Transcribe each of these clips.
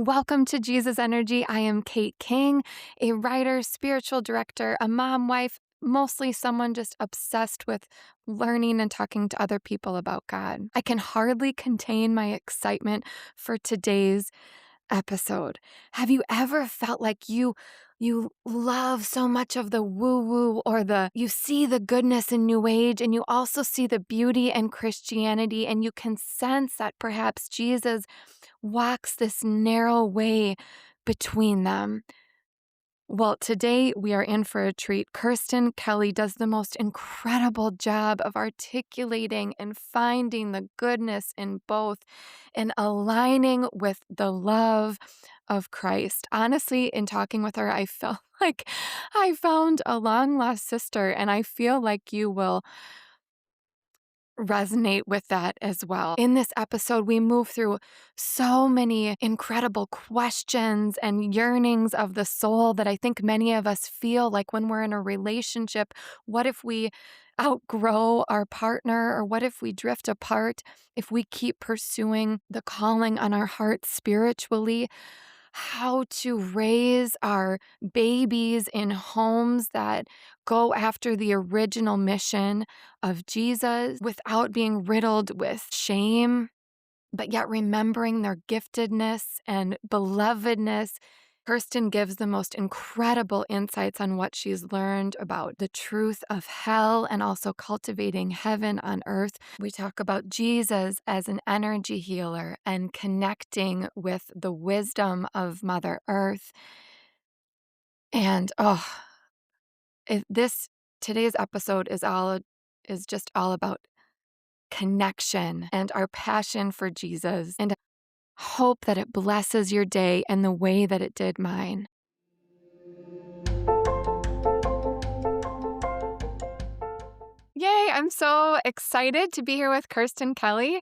Welcome to Jesus Energy. I am Kate King, a writer, spiritual director, a mom, wife, mostly someone just obsessed with learning and talking to other people about God. I can hardly contain my excitement for today's episode. Have you ever felt like you love so much of the woo-woo or you see the goodness in New Age and you also see the beauty in Christianity, and you can sense that perhaps Jesus walks this narrow way between them? Well, today we are in for a treat. Kirsten Kelly does the most incredible job of articulating and finding the goodness in both and aligning with the love of Christ. Honestly, in talking with her, I felt like I found a long lost sister, and I feel like you will resonate with that as well. In this episode, we move through so many incredible questions and yearnings of the soul that I think many of us feel like when we're in a relationship. What if we outgrow our partner, or what if we drift apart if we keep pursuing the calling on our heart spiritually? How to raise our babies in homes that go after the original mission of Jesus without being riddled with shame, but yet remembering their giftedness and belovedness. Kirsten gives the most incredible insights on what she's learned about the truth of hell and also cultivating heaven on earth. We talk about Jesus as an energy healer and connecting with the wisdom of Mother Earth. And this today's episode is just all about connection and our passion for Jesus, and hope that it blesses your day in the way that it did mine. Yay, I'm so excited to be here with Kirsten Kelly.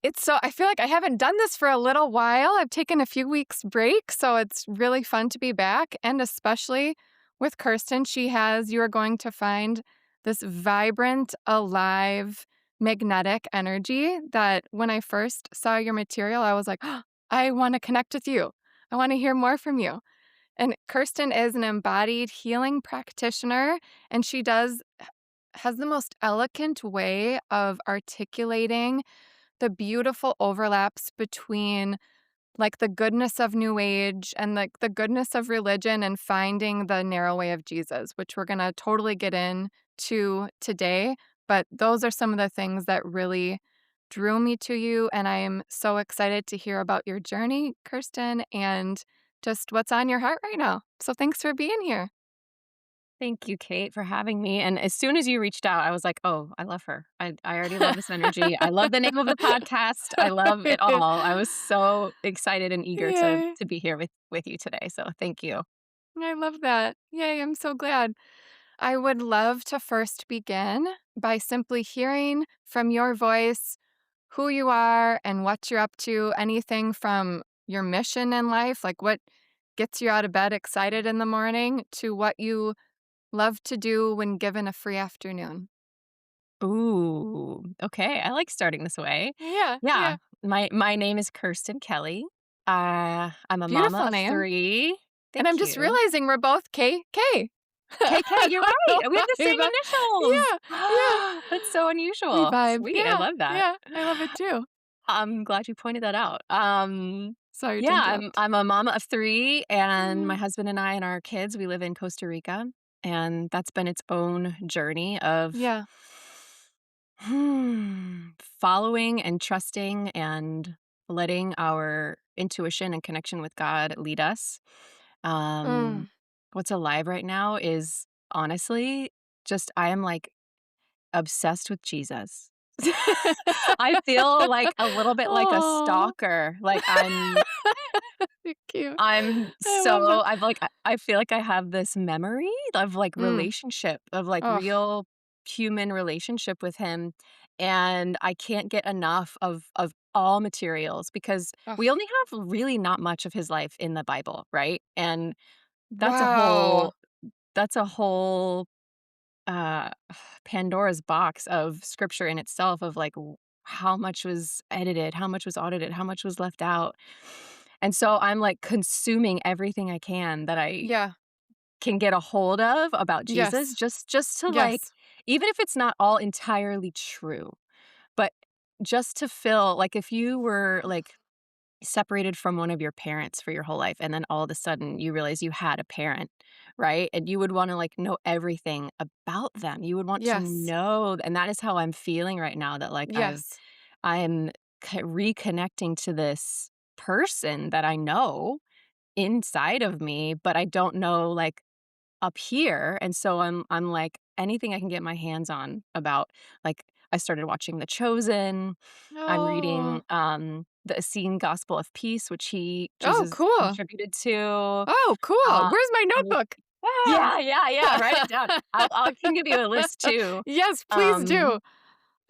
I feel like I haven't done this for a little while. I've taken a few weeks break, so it's really fun to be back. And especially with Kirsten, you are going to find this vibrant, alive, magnetic energy that when I first saw your material, I was like, oh, I want to connect with you. I want to hear more from you. And Kirsten is an embodied healing practitioner, and she has the most elegant way of articulating the beautiful overlaps between like the goodness of New Age and like the goodness of religion and finding the narrow way of Jesus, which we're going to totally get into today. But those are some of the things that really drew me to you. And I am so excited to hear about your journey, Kirsten, and just what's on your heart right now. So thanks for being here. Thank you, Kate, for having me. And as soon as you reached out, I was like, oh, I love her. I already love this energy. I love the name of the podcast. I love it all. I was so excited and eager to Yay. to be here with you today. So thank you. I love that. Yay, I'm so glad. I would love to first begin by simply hearing from your voice who you are and what you're up to, anything from your mission in life, like what gets you out of bed excited in the morning, to what you love to do when given a free afternoon. Ooh, okay. I like starting this way. Yeah, Yeah. yeah. My name is Kirsten Kelly. I'm a mama Beautiful of name. three. And I'm Thank just you. realizing we're both KK. KK, I you're don't know right. We have the why, same but initials. yeah, yeah. That's so We unusual. vibe. Sweet. I Yeah, love that. yeah. I love it too. I'm glad you pointed that out. Sorry to Yeah, I'm interrupt. I'm a mama of 3, and my Mm, husband and I and our kids, we live in Costa Rica, and that's been its own journey of yeah. following and trusting and letting our intuition and connection with God lead us. Um, Mm. what's alive right now is honestly just I am like obsessed with Jesus. I feel like a little bit like a Oh, stalker. Like you're cute. I'm I love so it. I feel like I have this memory of like Mm. relationship, of like Oh, real human relationship with him, and I can't get enough of all materials because we oh. only have really not much of his life in the Bible, right? And that's a Wow. whole that's a whole uh Pandora's box of scripture in itself of like how much was edited, how much was audited, how much was left out. And so I'm, like, consuming everything I can that I Yeah. can get a hold of about Jesus Yes. just to, like, Yes. even if it's not all entirely true, but just to feel like if you were, like, separated from one of your parents for your whole life, and then all of a sudden you realize you had a parent, right? And you would wanna, like, know everything about them. You would want to Yes. know, and that is how I'm feeling right now that, like, Yes. I'm reconnecting to this person that I know inside of me, but I don't know, like, up here, and so I'm like, anything I can get my hands on about, like, I started watching The Chosen. I'm reading, Oh. the Essene Gospel of Peace, which Oh, Jesus cool. contributed to. Oh, cool. Uh, Where's my w notebook? Yeah, yeah, yeah, write it down. I can give you a list too. Yes, please Um, do.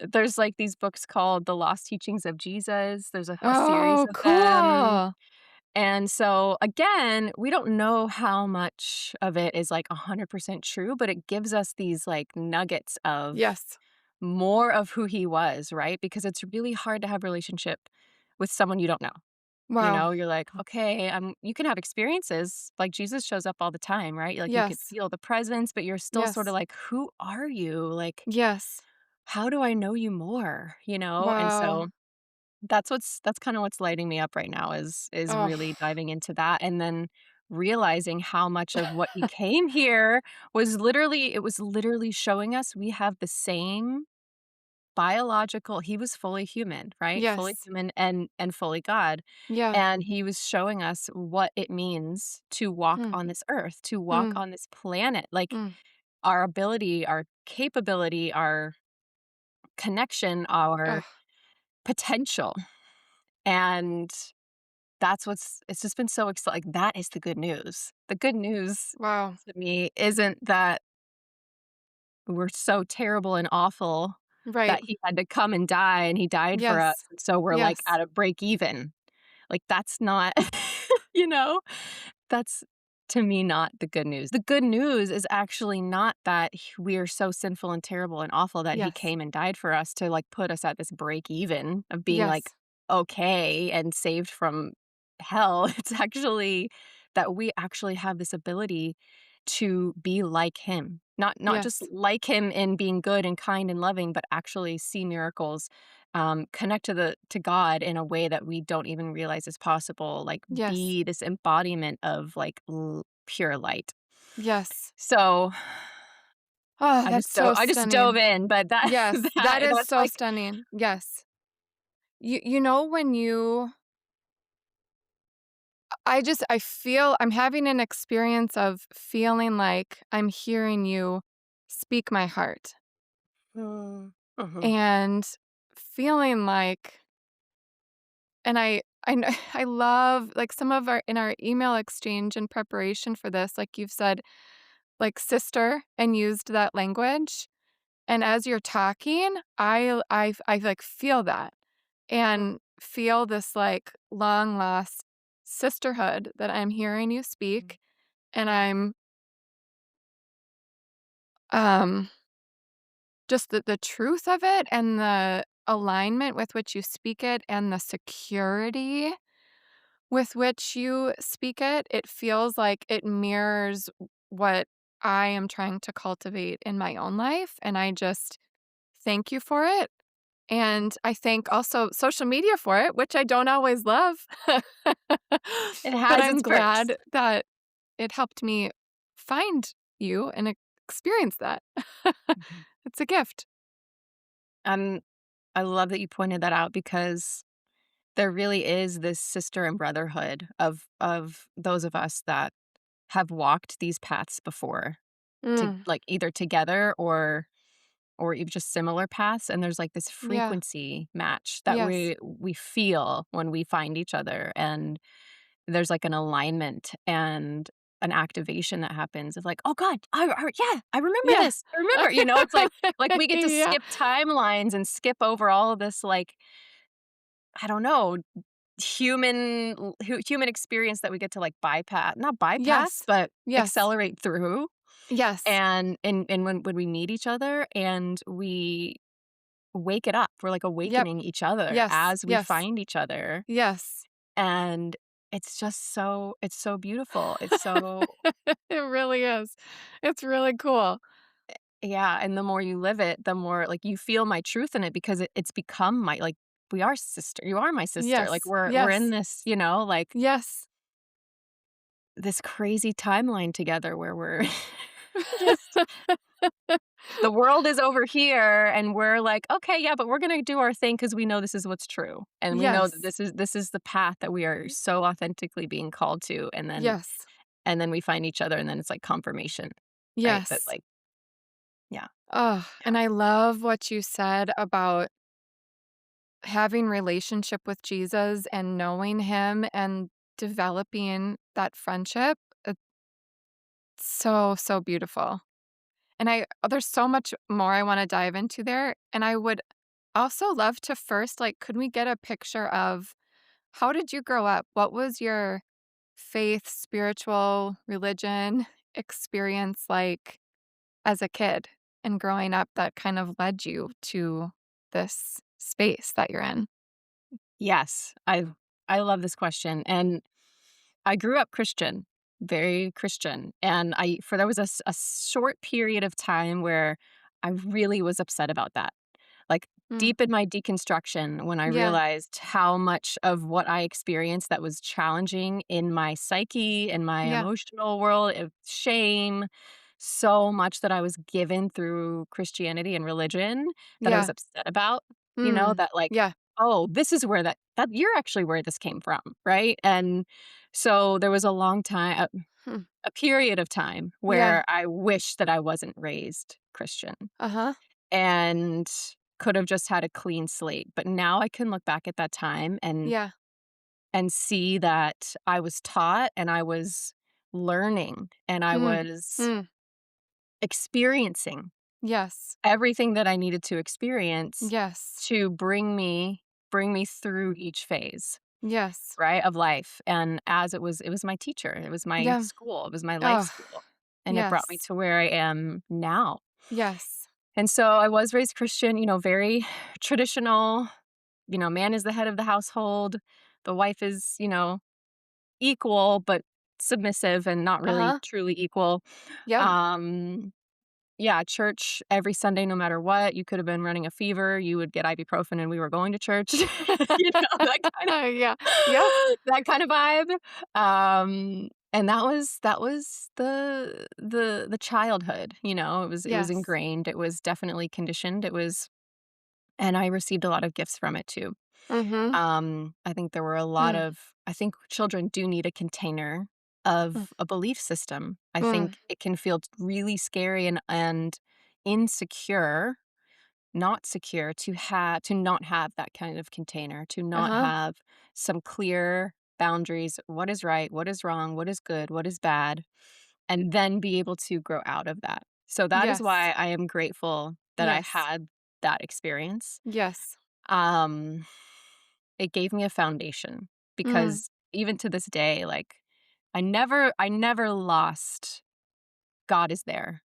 there's, like, these books called The Lost Teachings of Jesus. There's a series Oh, of them. cool. And so, again, we don't know how much of it is, like, 100% true, but it gives us these, like, nuggets of Yes. more of who he was, right? Because it's really hard to have relationship with someone you don't know. You Wow. know, you're like, "Okay, you can have experiences, like, Jesus shows up all the time, right? Like, you could Yes. feel the presence, but you're still sorta Yes. like, 'Who are you? Like, Yes. how do I know you more?'" You know? And Wow. so that's kinda what's lighting me up right now is Oh. really diving into that and then realizing how much of what he came here was literally showing us we have the same biological. He was fully human, right? Fully Yes. human and fully God, Yeah. and he was showing us what it means to walk Mm. on this earth, to walk Mm. on this planet, like, Mm. our ability, our capability, our connection, our Oh, potential, and that's what's it's just been so like, that is the good news. The good news wow. to me isn't that we're so terrible and awful Right. that he had to come and die, and he died for us, Yes. and so we're, like, Yes. at a break even. Like, that's not you know? That's, to me, not the good news. The good news is actually not that we are so sinful and terrible and awful that he Yes. came and died for us to, like, put us at this break even of being, like, Yes. okay and saved from hell. It's actually that we actually have this ability to be like him. Not just Yes. like him in being good and kind and loving, but actually see miracles, connect to God in a way that we don't even realize is possible, like, Yes. be this embodiment of, like, pure light. Yes. So, Oh, that's so I just dove stunning. in, but that Yes, that is that's, so like. stunning. Yes. You know when you I feel I'm having an experience of feeling like I'm hearing you speak my heart Mm, mhm, and feeling like and I know I love like some of our in our email exchange in preparation for this, like you've said, like sister and used that language. And as you're talking, I like feel that mm, and feel this like long lost sisterhood that I'm hearing you mm, speak and I'm um just the truth of it and the alignment with which you speak it and the security with which you speak it, it feels like it mirrors what I am trying to cultivate in my own life and I just thank you for it. And I thank also social media for it, which I don't always love. it But has I'm its perks. glad that it helped me find you and experience that. Mhm. It's a gift. Um, I love that you pointed that out because there really is this sister and brotherhood of those of us that have walked these paths before to Mm, like either together or even just similar paths, and there's like this yeah. frequency match that Yes. we feel when we find each other, and there's like an alignment and an activation that happens of like, oh god, yeah, I remember Yeah. this, I remember, you know, it's like we get to Yeah. skip timelines and skip over all of this, like, I don't know, human experience that we get to, like, bypass, not bypass, Yes. but Yes. accelerate through, Yes. and when we meet each other and we wake it up, we're, like, Yep. awakening each other Yes. as we Yes. find each other, Yes. and it's just so it's so beautiful. It's so It really is. It's really cool. yeah, and the more you live it, the more, like, you feel my truth in it because it's become my like, we are sister you are my sister, like, Yes. we're in Yes. this, like, Yes. this crazy timeline together where we're just the world is over here, and we're like, "Okay, yeah, but we're gonna do our thing because we know this is what's true, and we know that Yes. this is the path that we are so authentically being called to," Yes. and then we find each other, and then it's like confirmation, right? That, Yes. like yeah, Oh, yeah. and I love what you said about having relationship with Jesus and knowing him and developing that friendship. It's so, so beautiful. And there's so much more I wanna dive into there, and I would also love to first, like, could we get a picture of how did you grow up? What was your faith, spiritual, religion experience like as a kid and growing up that kind of led you to this space that you're in? Yes, I love this question, and I grew up Christian, very Christian, and I for there was a short period of time where I really was upset about that. Like, Mm. deep in my deconstruction, when I Yeah. realized how much of what I experienced that was challenging in my psyche, in my Yeah. emotional world, of shame, so much that I was given through Christianity and religion that I was Yeah. upset about, Mm. that, like, Yeah. "Oh, this is where that you're actually where this came from," right? And so there was a long time Hmm. a period of time Yeah. where I wish that I wasn't raised Christian Uh-huh. and could have just had a clean slate. But now I can look back at that time Yeah. and see that I was taught and I was learning and I Mm. was Mm. experiencing Yes. everything that I needed to experience Yes. to bring me through each phase, Yes. right, of life. And as it was my teacher, it was my Yeah. school, it was my life Oh, school, and it brought me yes. to where I am now. Yes. And so I was raised Christian, very traditional, man is the head of the household. The wife is, equal, but submissive and not really Uh-huh. truly equal. Yep. Um, yeah, church every Sunday, no matter what. You could have been running a fever, you would get ibuprofen and we were going to church. That kind of Yeah. Yep. that kind of vibe. And that was the childhood, it was Yes. ingrained, it was definitely conditioned, it was and I received a lot of gifts from it too. Mhm. I think there were a lot Mm. of I think children do need a container Mm. of a belief system. I Mm. think it can feel really scary and insecure, not secure to not have that kind of container, to not Uh-huh. have some clear boundaries, what is right, what is wrong, what is good, what is bad, and then be able to grow out of that. So that is Yes. why I am grateful that I Yes. had that experience. Yes. Um, it gave me a foundation Mm. because even to this day, like, I never lost God is there.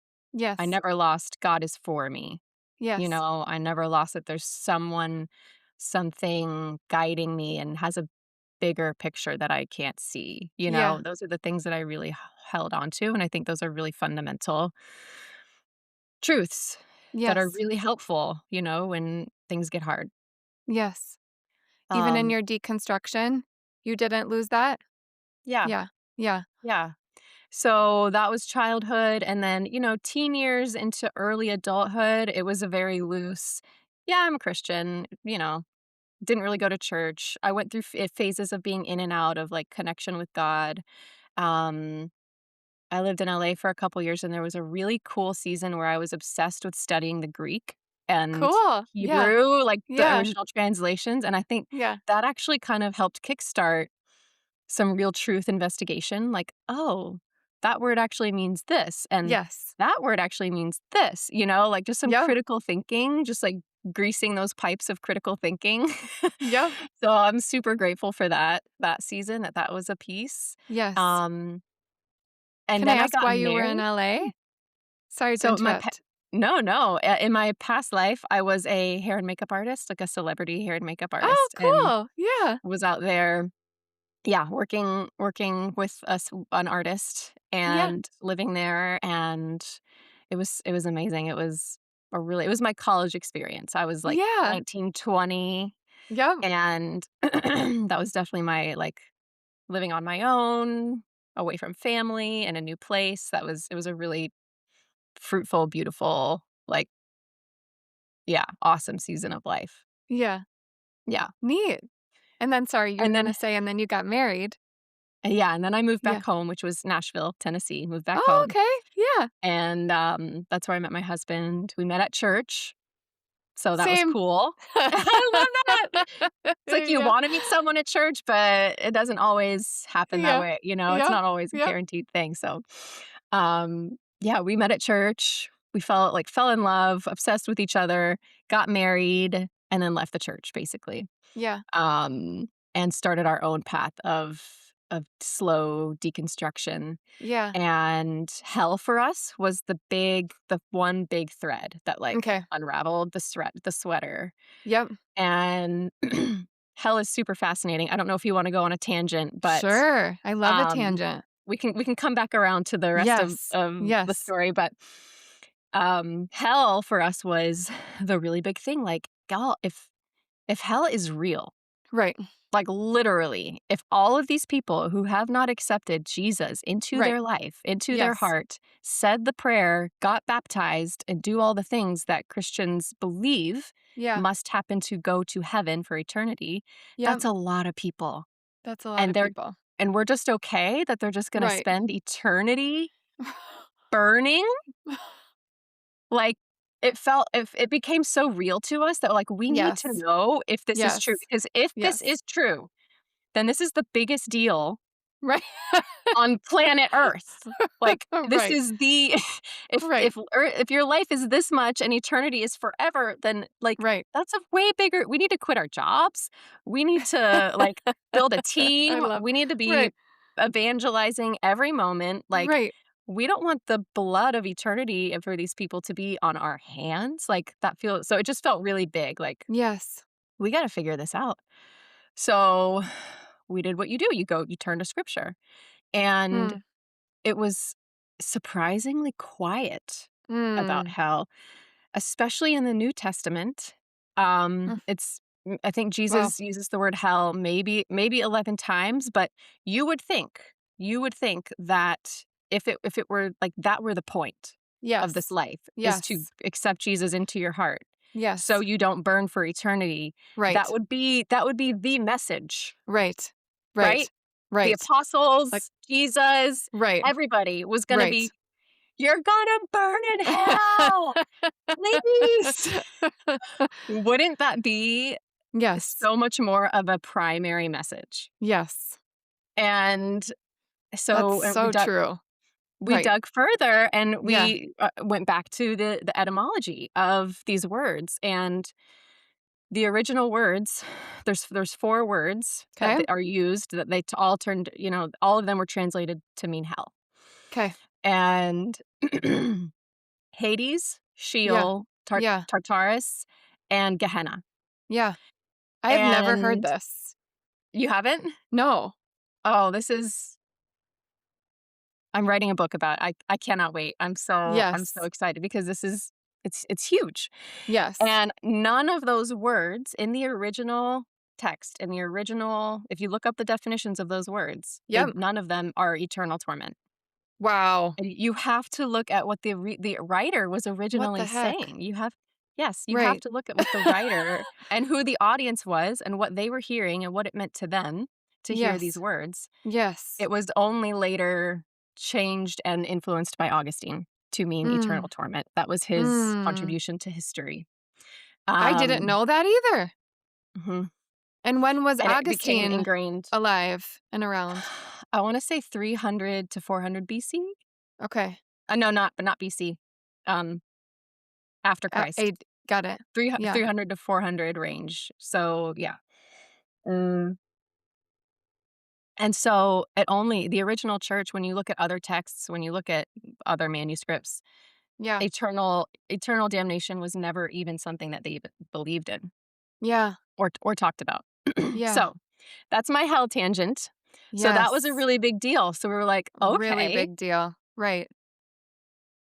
I Yes. never lost God is for me. Yes. I never lost that there's someone, something guiding me and has a bigger picture that I can't see. Yeah. Those are the things that I really held on to. And I think those are really fundamental truths that are Yes. really helpful, when things get hard. Yes. Even in Um, your deconstruction, you didn't lose that? yeah, Yeah. Yeah. yeah. So that was childhood. And then, teen years into early adulthood, it was a very loose, yeah, I'm a Christian, didn't really go to church. I went through phases of being in and out of like connection with God. Um, I lived in LA for a couple years and there was a really cool season where I was obsessed with studying the Greek and Cool. Yeah. Hebrew, like the Yeah. original translations. And I think Yeah. that actually kind of helped kickstart some real truth investigation. Like, oh, that word actually means this. And Yes. that word actually means this, like just some Yep. critical thinking, just like greasing those pipes of critical thinking. Yep. So I'm super grateful for that season, that was a piece. Yes. Um, and Can I then I ask got why you were in married. LA? Sorry to So interrupt. no, no, in my past life, I was a hair and makeup artist, like a celebrity hair and makeup Oh, artist, and cool. Yeah. was out there yeah, working with an artist Yeah. and living there, and it was amazing. It was my college experience. I was like Yeah. 19, 20, Yep. and that was definitely my like living on my own, away from family in a new place. It was a really fruitful, beautiful, like, yeah, awesome season of life. Yeah. Yeah. Neat. And then sorry, you were And gonna then say and then you got married. yeah, and then I moved back Yeah. home, which was Nashville, Tennessee, moved back Oh, home. okay. Yeah. And, that's where I met my husband. We met at church, so that was Same. cool. I love that. It's like you Yeah. wanna meet someone at church, but it doesn't always happen that Yeah. way, it's Yep. not always a Yep. guaranteed thing, so, yeah, we met at church. We fell in love, obsessed with each other, got married, and then left the church, basically, Yeah. um, and started our own path of slow deconstruction. Yeah. And hell for us was the one big thread that, like, Okay. unraveled the sweater. Yep. And hell is super fascinating. I don't know if you wanna go on a tangent, but, Sure. I love a um, tangent. we can come back around to the rest Yes. of the Yes. story, but, hell for us was the really big thing, like, gal if hell is real, Right. like, literally, if all of these people who have not accepted Jesus into Right. their life, into their Yes. heart, said the prayer, got baptized, and do all the things that Christians believe Yeah. must happen to go to heaven for eternity, Yep. that's a lot of people. That's a lot And of they're people. and we're just okay that they're just gonna Right. spend eternity burning? Like, it became so real to us that, like, we need to Yes. know if this is true, Yes. because if this Yes. is true, then this is the biggest deal Right. on planet Earth. Like, this Right. is the Right. if your life is this much and eternity is forever, then, like, Right. that's a way bigger we need to quit our jobs. We need to, like, build a I team. love We need to be right. evangelizing every moment. Like, Right. we don't want the blood of eternity and for these people to be on our hands. Like, that feels so it just felt really big. Like, Yes. we gotta figure this out. So, we did what you do. You turn to scripture. And Mm. it was surprisingly quiet about Mm. hell, especially in the New Testament. Mm. I think Wow. Jesus uses the word hell maybe 11 times, but you would think that if it were like that were the point of this Yes. life is to Yes. accept Jesus into your heart so Yes. you don't burn for eternity. Right. That would be the message, Right. right? Right. The Right. Like apostles, Jesus, right. everybody was gonna Right. be, "You're gonna burn in hell, please." Wouldn't that be Yes. so much more of a primary message? Yes. And That's so, so true. we Right. dug further and Yeah. we, went back to the etymology of these words, and the original words, there's 4 words that Okay. are used that they all turned, all of them were translated to mean hell. Okay. And Hades, Yeah. Sheol, Yeah. Tartarus, and Gehenna. Yeah. I have never heard And this. you haven't? No. Oh, I'm writing a book about it. I cannot wait. I'm so Yes. excited because it's huge. Yes. And none of those words in the original text, if you look up the definitions of those words, Yep. none of them are eternal torment. Wow. And you have to look at what the writer was What originally the heck? saying. Yes, you have Right. to look at what the writer and who the audience was and what they were hearing and what it meant to them to hear these Yes. words. Yes. It was only later changed and influenced by Augustine to mean Mm. eternal torment. That was his Mm. contribution to history. I didn't Um, know that either. mhm, And when was and it became Augustine ingrained. alive and around? I wanna say 300 to 400 BC? Okay. No, not BC, um, after Christ. Got it. Yeah. 300 to 400 range. So, yeah. Mm. And so the original church, when you look at other texts, when you look at other manuscripts, Yeah. eternal damnation was never even something that they even believed in Yeah. or talked about. Yeah. So, that's my hell tangent. So that was a Yes. really big deal. So we were like, Really "Okay." big deal. Right.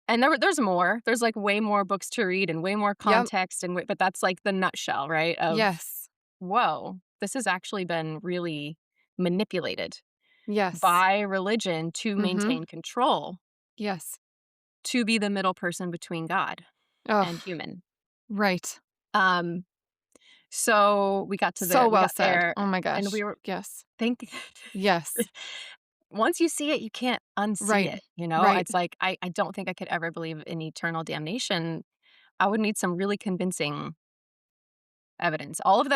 And there's more. There's, like, way more books to read and way more Yep. context and but that's, like, the nutshell, right, of, Yes. "Whoa, this has actually been really manipulated Yes. by religion to Mhm. maintain control, Yes. to be the middle person between God Oh, and human." right. Um, so So we well got said. there, Oh my and we gosh. were Yes. think Yes. once you see it, you can't unsee Right. it, you know? Right. It's like, I don't think I could ever believe in eternal damnation. I would need some really convincing evidence. All of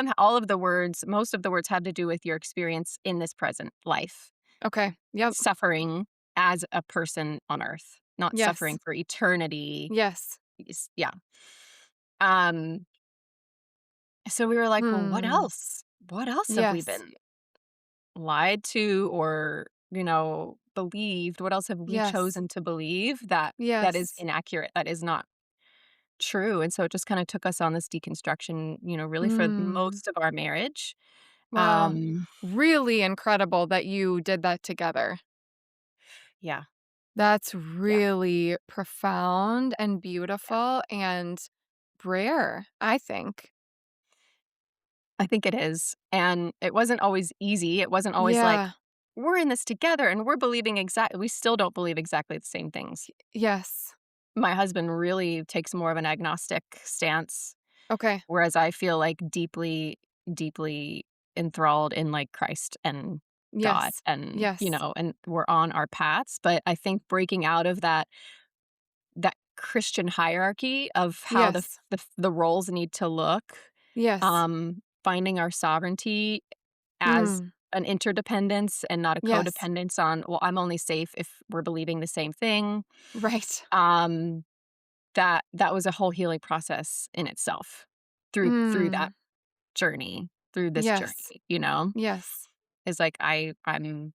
the words, most of the words have to do with your experience in this present life, Okay. Yep. suffering as a person on earth, not Yes. suffering for eternity. Yes. Yeah. Um, so we were like, well, what Hmm. else? What else have we Yes. been lied to or, believed? What else have we Yes. chosen to believe that is Yes. inaccurate, that is not true? And so it just kind of took us on this deconstruction, really for Hmm. most of our marriage. Wow. Um, Really incredible that you did that together. yeah, That's yeah, really profound and yeah. beautiful and rare, I think. I think it is. And it wasn't always easy. It wasn't always like, Yeah. we're in this together and we're believing we still don't believe exactly the same things. Yes. My husband really takes more of an agnostic stance, Okay. whereas I feel like deeply, deeply enthralled in like Christ and God Yes. and, Yes. and we're on our paths. But I think breaking out of that Christian hierarchy of how Yes. the roles need to look, Yes. finding our sovereignty as Mm. an interdependence and not a Yes. codependence on, well, I'm only safe if we're believing the same thing. Right. Um, that was a whole healing process in itself through that Mm. journey, through this Yes. journey, Yes. is like I'm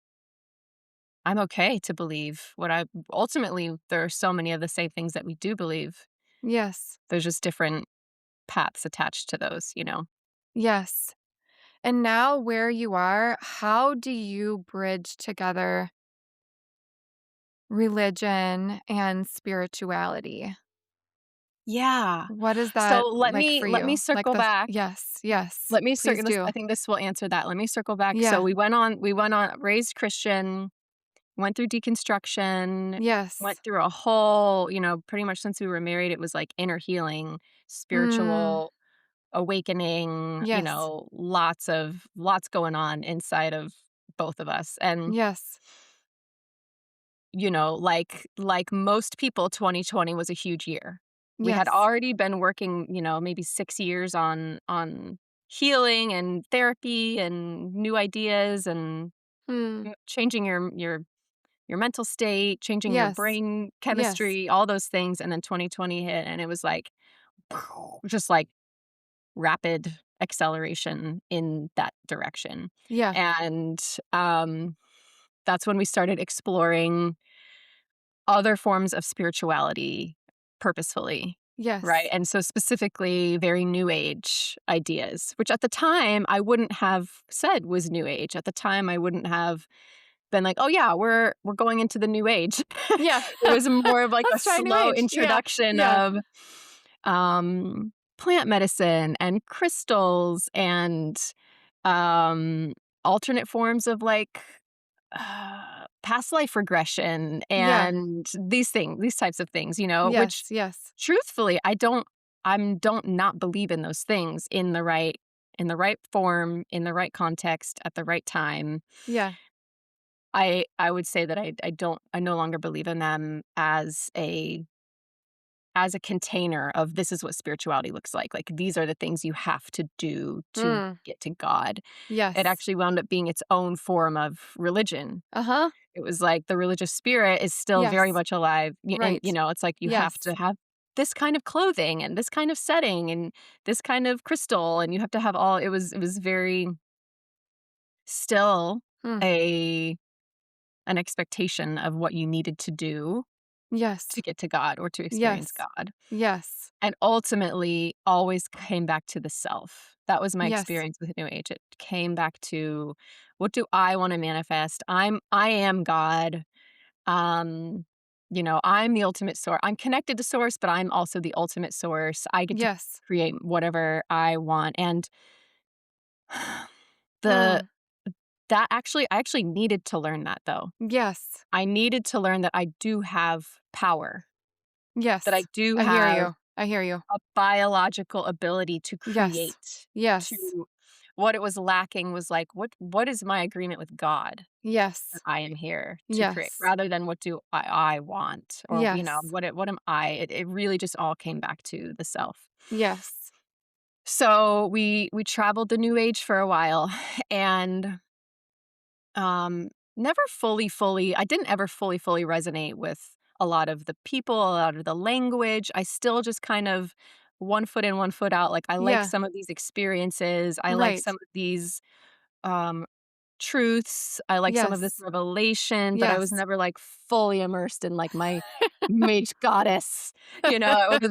okay to believe what I ultimately there are so many of the same things that we do believe. Yes. There's just different paths attached to those. Yes. And now where you are, how do you bridge together religion and spirituality? Yeah. What is So that like for let me you? Like circle the back. yes, yes. Let me Please circle this. do. I think this will answer that. Let me circle back. So Yeah. we went on raised Christian, went through deconstruction, went Yes. through a whole, pretty much since we were married, it was like inner healing, Mm. spiritual awakening, Yes. lots going on inside of both of us. And Yes. like most people, 2020 was a huge year. We had Yes. already been working, maybe 6 years on healing and therapy and new ideas and Mm. changing your mental state, changing your Yes. brain Yes. chemistry, all those things, and then 2020 hit, and it was like, just like rapid acceleration in that direction. Yeah. And, um, that's when we started exploring other forms of spirituality purposefully, right? Yes. And so specifically very new age ideas, which at the time I wouldn't have said was new age. At the time I wouldn't have been like, "Oh yeah, we're going into the new age." Yeah. It was more of like a Let's try new slow age. Yeah. introduction Yeah. of plant medicine and crystals and um alternate forms of like past life regression Yeah. and these types of things, which Yes. Yes. truthfully, don't not believe in those things in the right form, in the right context, at the right time. Yeah. I would say that I no longer believe in them as a container of this is what spirituality looks like. Like these are the things you have to do to Mm. get to God. It Yes. actually wound up being its own form of religion. Uh-huh. It was like the religious spirit is still very Yes. much alive, and, Right. it's like you have Yes. to have this kind of clothing and this kind of setting and this kind of crystal, and you have to have all it was very still Mm. a an expectation of what you needed to do Yes. to get to God or to experience Yes. God, Yes. and ultimately always came back to the self. That was my Yes. experience with New Age. It came back to What do I want to manifest? I am God. Um, I'm the ultimate source. I'm connected to source, but I'm also the ultimate source. I get to Yes. create whatever I want. And the Mm. that actually I actually needed to learn that though. Yes. I needed to learn that I do have power, that I Yes. do I hear have you. I hear you. a biological ability to Yes. create, Yes. to what it was lacking was like, what is my agreement with God that Yes. I am here to create, Yes. rather than what do I want, or Yes. what am I? It really just all came back to the self. Yes. So we traveled the new age for a while, and never fully I didn't ever fully resonate with a lot of the people, a lot of the language. I still just kind of one foot in, one foot out. Like, I like Yeah. some of these experiences. I like Right. some of these um truths. I like some of this Yes. revelation, but I was Yes. never like fully immersed in like my mage goddess. It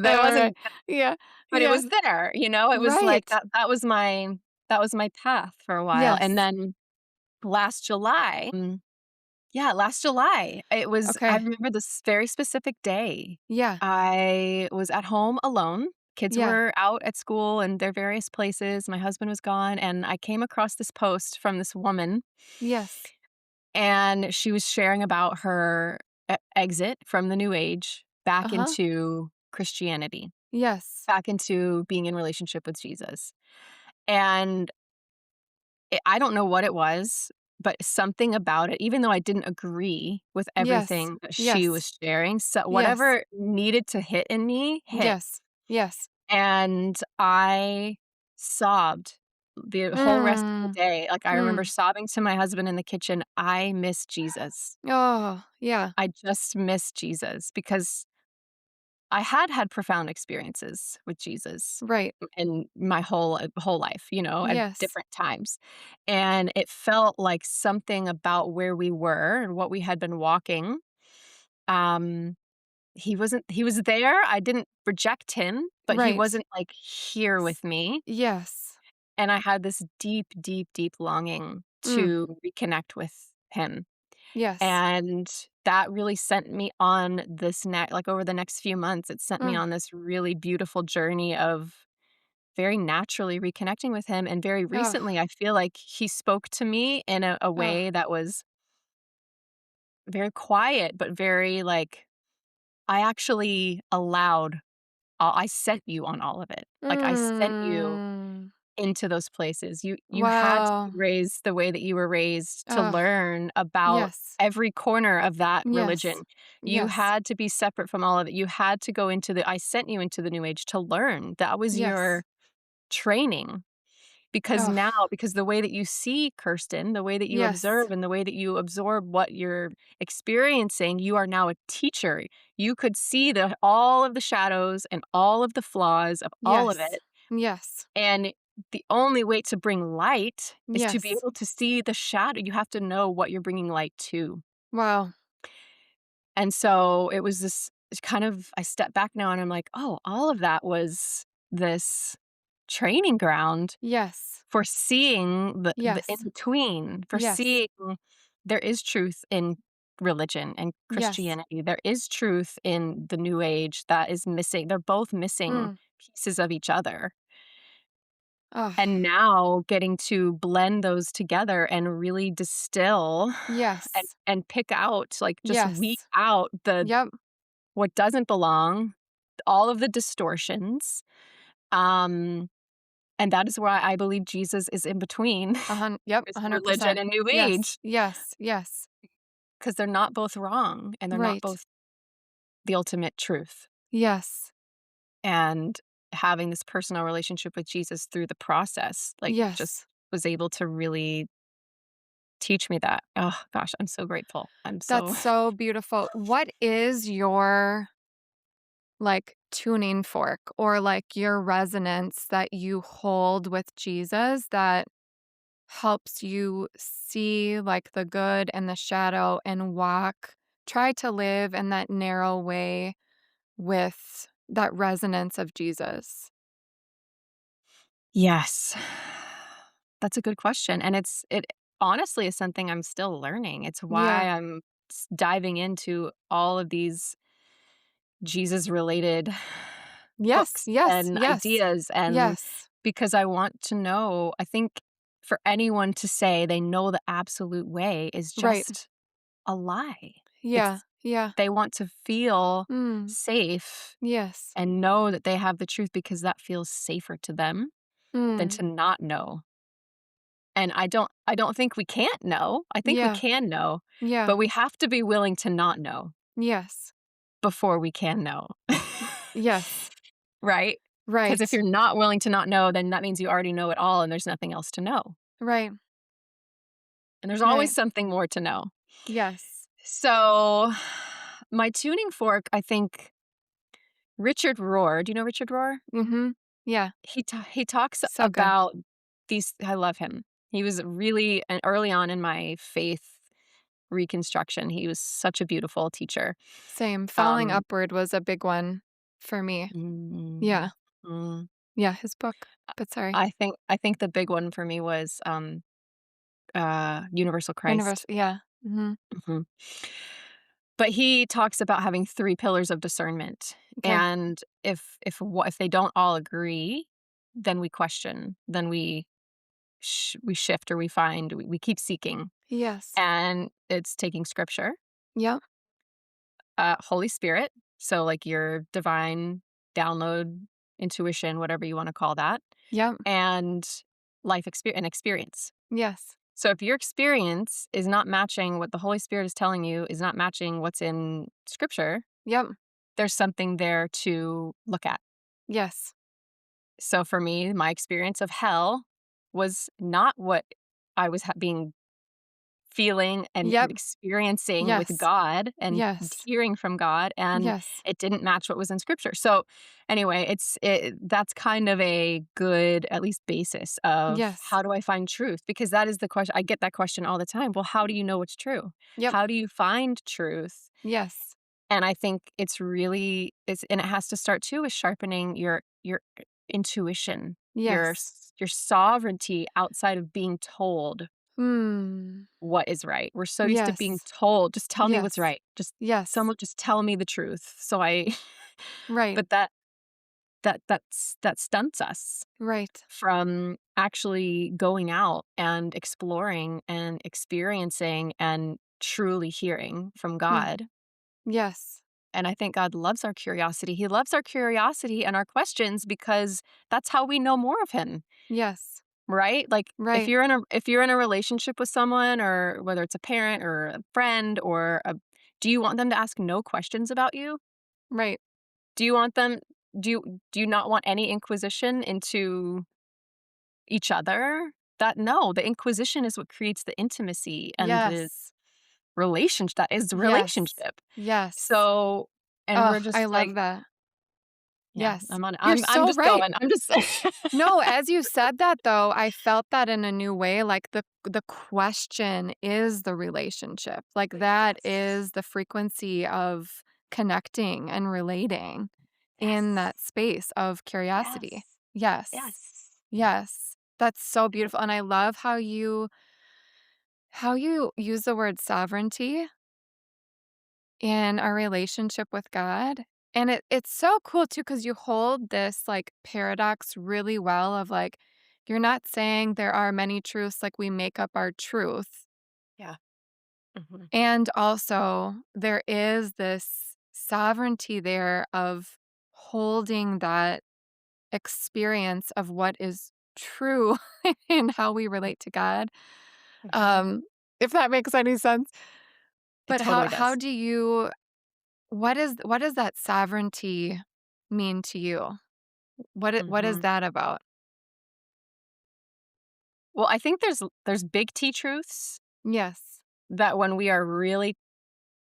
Right. wasn't, Yeah. but it Yeah. was there, it was like Right. that was my path for a while. And Yes. then last July, yeah, last July, I Okay. remember this very specific day. Yeah. I was at home alone. Kids Yeah. were out at school in their various places. My husband was gone, and I came across this post from this woman, Yes. and she was sharing about her exit from the new age back Uh-huh. into Christianity, Yes. back into being in relationship with Jesus. And I don't know what it was, but something about it, even though I didn't agree with Yes. everything that she Yes. was sharing, so Yes. whatever needed to hit in me hit, Yes. Yes. and I sobbed the whole rest of the Mm. day. Like, I remember Mm. sobbing to my husband in the kitchen, "I miss Jesus. Oh, yeah. I just miss Jesus," because I had had profound experiences with Jesus Right. in my whole life, at Yes. different times. And it felt like something about where we were and what we had been walking. Um, he was there. I didn't reject him, but he Right. wasn't like here S with me. Yes. And I had this deep, deep, deep longing Mm. to reconnect with him. Yes. And that really sent me on this like over the next few months, it sent me Mm. on this really beautiful journey of very naturally reconnecting with him. And very Oh. recently, I feel like he spoke to me in a Oh. way that was very quiet, but very like, I actually allowed, I sent you on all of it. Like, I sent you Mm. into those places. You had to be Wow. raised the way that you were raised to Oh. learn about Yes. every corner of that religion. Yes. You Yes. had to be separate from all of it. You had to go into the I sent you into the new age to learn. That was Yes. your training. Because Oh. now, because the way that you see Kirsten, the way that you Yes. observe and the way that you absorb what you're experiencing, you are now a teacher. You could see all of the shadows and all of the flaws of all of Yes. it. Yes. And the only way to bring light is to be Yes. able to see the shadow. You have to know what you're bringing light to. Wow. And so it was this kind of, I step back now and I'm like, oh, all of that was this training ground Yes. for seeing the in Yes. between, for Yes. seeing there is truth in religion and Yes. Christianity. There is truth in the new age that is missing. They're both missing Mm. pieces of each other. Oh. And now getting to blend those together and really distill and Yes. pick out, like, just weed Yes. out the Yep. what doesn't belong, all of the distortions. Um, and that is why I believe Jesus is in between Yep. this religion 100%. and new Yes. age, Yes. Yes. because 'cause they're not both wrong and they're not Right. both the ultimate truth. Yes. And having this personal relationship with Jesus through the process, like, just Yes. was able to really teach me that. Oh gosh, I'm so grateful. I'm That's so so beautiful. What is your, like, tuning fork or, like, your resonance that you hold with Jesus that helps you see, like, the good and the shadow and try to live in that narrow way with that resonance of Jesus? Yes. That's a good question, and honestly is something I'm still learning. It's why Yeah. I'm diving into all of these Jesus related Yes, books yes, and yes, ideas, and yes. because I want to know, I think for anyone to say they know the absolute way is Right. just a lie. Yeah, It's yeah. they want to feel Mm, safe yes. and know that they have the truth because that feels safer to them than Mm, to not know. And I don't think we can't know. I think we yeah, can know, yeah. but we have to be willing to not know Yes. before we can know. Yes. Right? Because if Right, you're not willing to not know, then that means you already know it all and there's nothing else to know. right, And there's always right. something more to know. Yes. So, my tuning fork, I think Richard Rohr, do you know Richard Rohr? Mhm. Yeah, He talks so good. about these. I love him. He was really and early on in my faith reconstruction, he was such a beautiful teacher. Same. Falling Um, Upward was a big one for me. mm, Yeah. mm, Yeah, his book. But sorry. I think the big one for me was, Universal Universe, Christ. yeah. Mhm. Mhm. But he talks about having 3 pillars of discernment, Okay. and if they don't all agree, then we question, then we shift or we find, we keep seeking, Yes. and it's taking scripture, Yep, Holy Spirit, so, like, your divine download, intuition, whatever you wanna call that, yep, and experience. yes. So if your experience is not matching what the Holy Spirit is telling you, is not matching what's in scripture, Yep, there's something there to look at. yes. So for me, my experience of hell was not what I was being feeling and Yep, experiencing with yes, God and yes, hearing from God, and yes, it didn't match what was in scripture. So anyway, that's kind of a good at least basis of yes. how do I find truth? Because that is the question. I get that question all the time. Well, how do you know what's true? Yep, How do you find truth? yes, And I think it's and it has to start too with sharpening your intuition, yes. your sovereignty outside of being told Hmm. what is right. We're so used to being Yes, told, "Just tell me what's yes, right. Just yes. someone just tell me the truth." So I Right, but that stunts us right. from actually going out and exploring and experiencing and truly hearing from Yeah, God. yes, And I think God loves our curiosity. He loves our curiosity and our questions because that's how we know more of him. yes, Right? Like right, if you're in a relationship with someone, or whether it's a parent or a friend or a do you want them to ask no questions about you? right. Do you want them do you not want any inquisition into each other? That no, the inquisition is what creates the intimacy and the Yes, relationship that is the yes, relationship. yes. So and Oh, we're I just like, love that. yeah, Yes. You're I'm so just right. going. I'm just No, as you said that though, I felt that in a new way, like the question is the relationship. Like that Yes. is the frequency of connecting and relating in Yes. that space of curiosity. Yes. Yes. Yes. Yes. That's so Yep. beautiful and I love how you use the word sovereignty in our relationship with God. And it's so cool too, because you hold this like paradox really well of like, you're not saying there are many truths, like we make up our truth. Yeah. Mhm. And also there is this sovereignty there of holding that experience of what is true in how we relate to God. Mhm. Um, if that makes any sense. It But how totally how does. do you what does that sovereignty mean to you? What is Mhm. that about? Well, I think there's big T truths Yes. that when we are really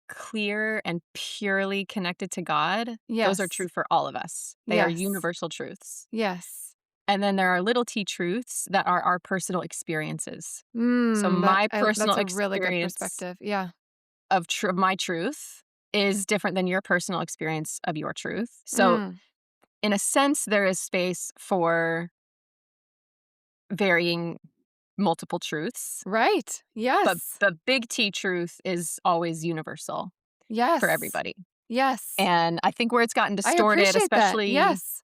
clear and purely connected to God, those are Yes. true for all of us. They are Yes. universal truths. Yes. And then there are little T truths that are our personal experiences. So my personal That's a really good experience perspective. Yeah. of my truth is different than your personal experience of your truth. So Mm. in a sense, there is space for varying multiple truths, Right. but Yes. the big T truth is always universal for Yes. everybody. Yes. And I think where it's gotten I distorted, appreciate that. especially Yes.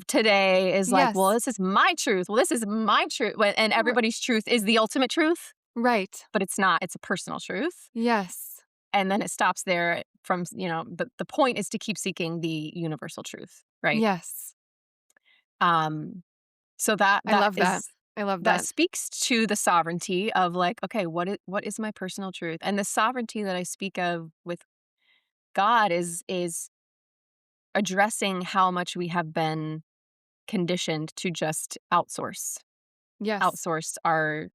today, is like, well, Yes. this is my truth. Well, this is my truth. And R everybody's truth is the ultimate truth, right. but it's not. It's a personal truth. Yes. And then it stops there from, the point is to keep seeking the universal truth, right? Yes. Um, so that I that love that. is I love that that. speaks to the sovereignty of like, okay, what is my personal truth? And the sovereignty that I speak of with God is addressing how much we have been conditioned to just Yes. outsource our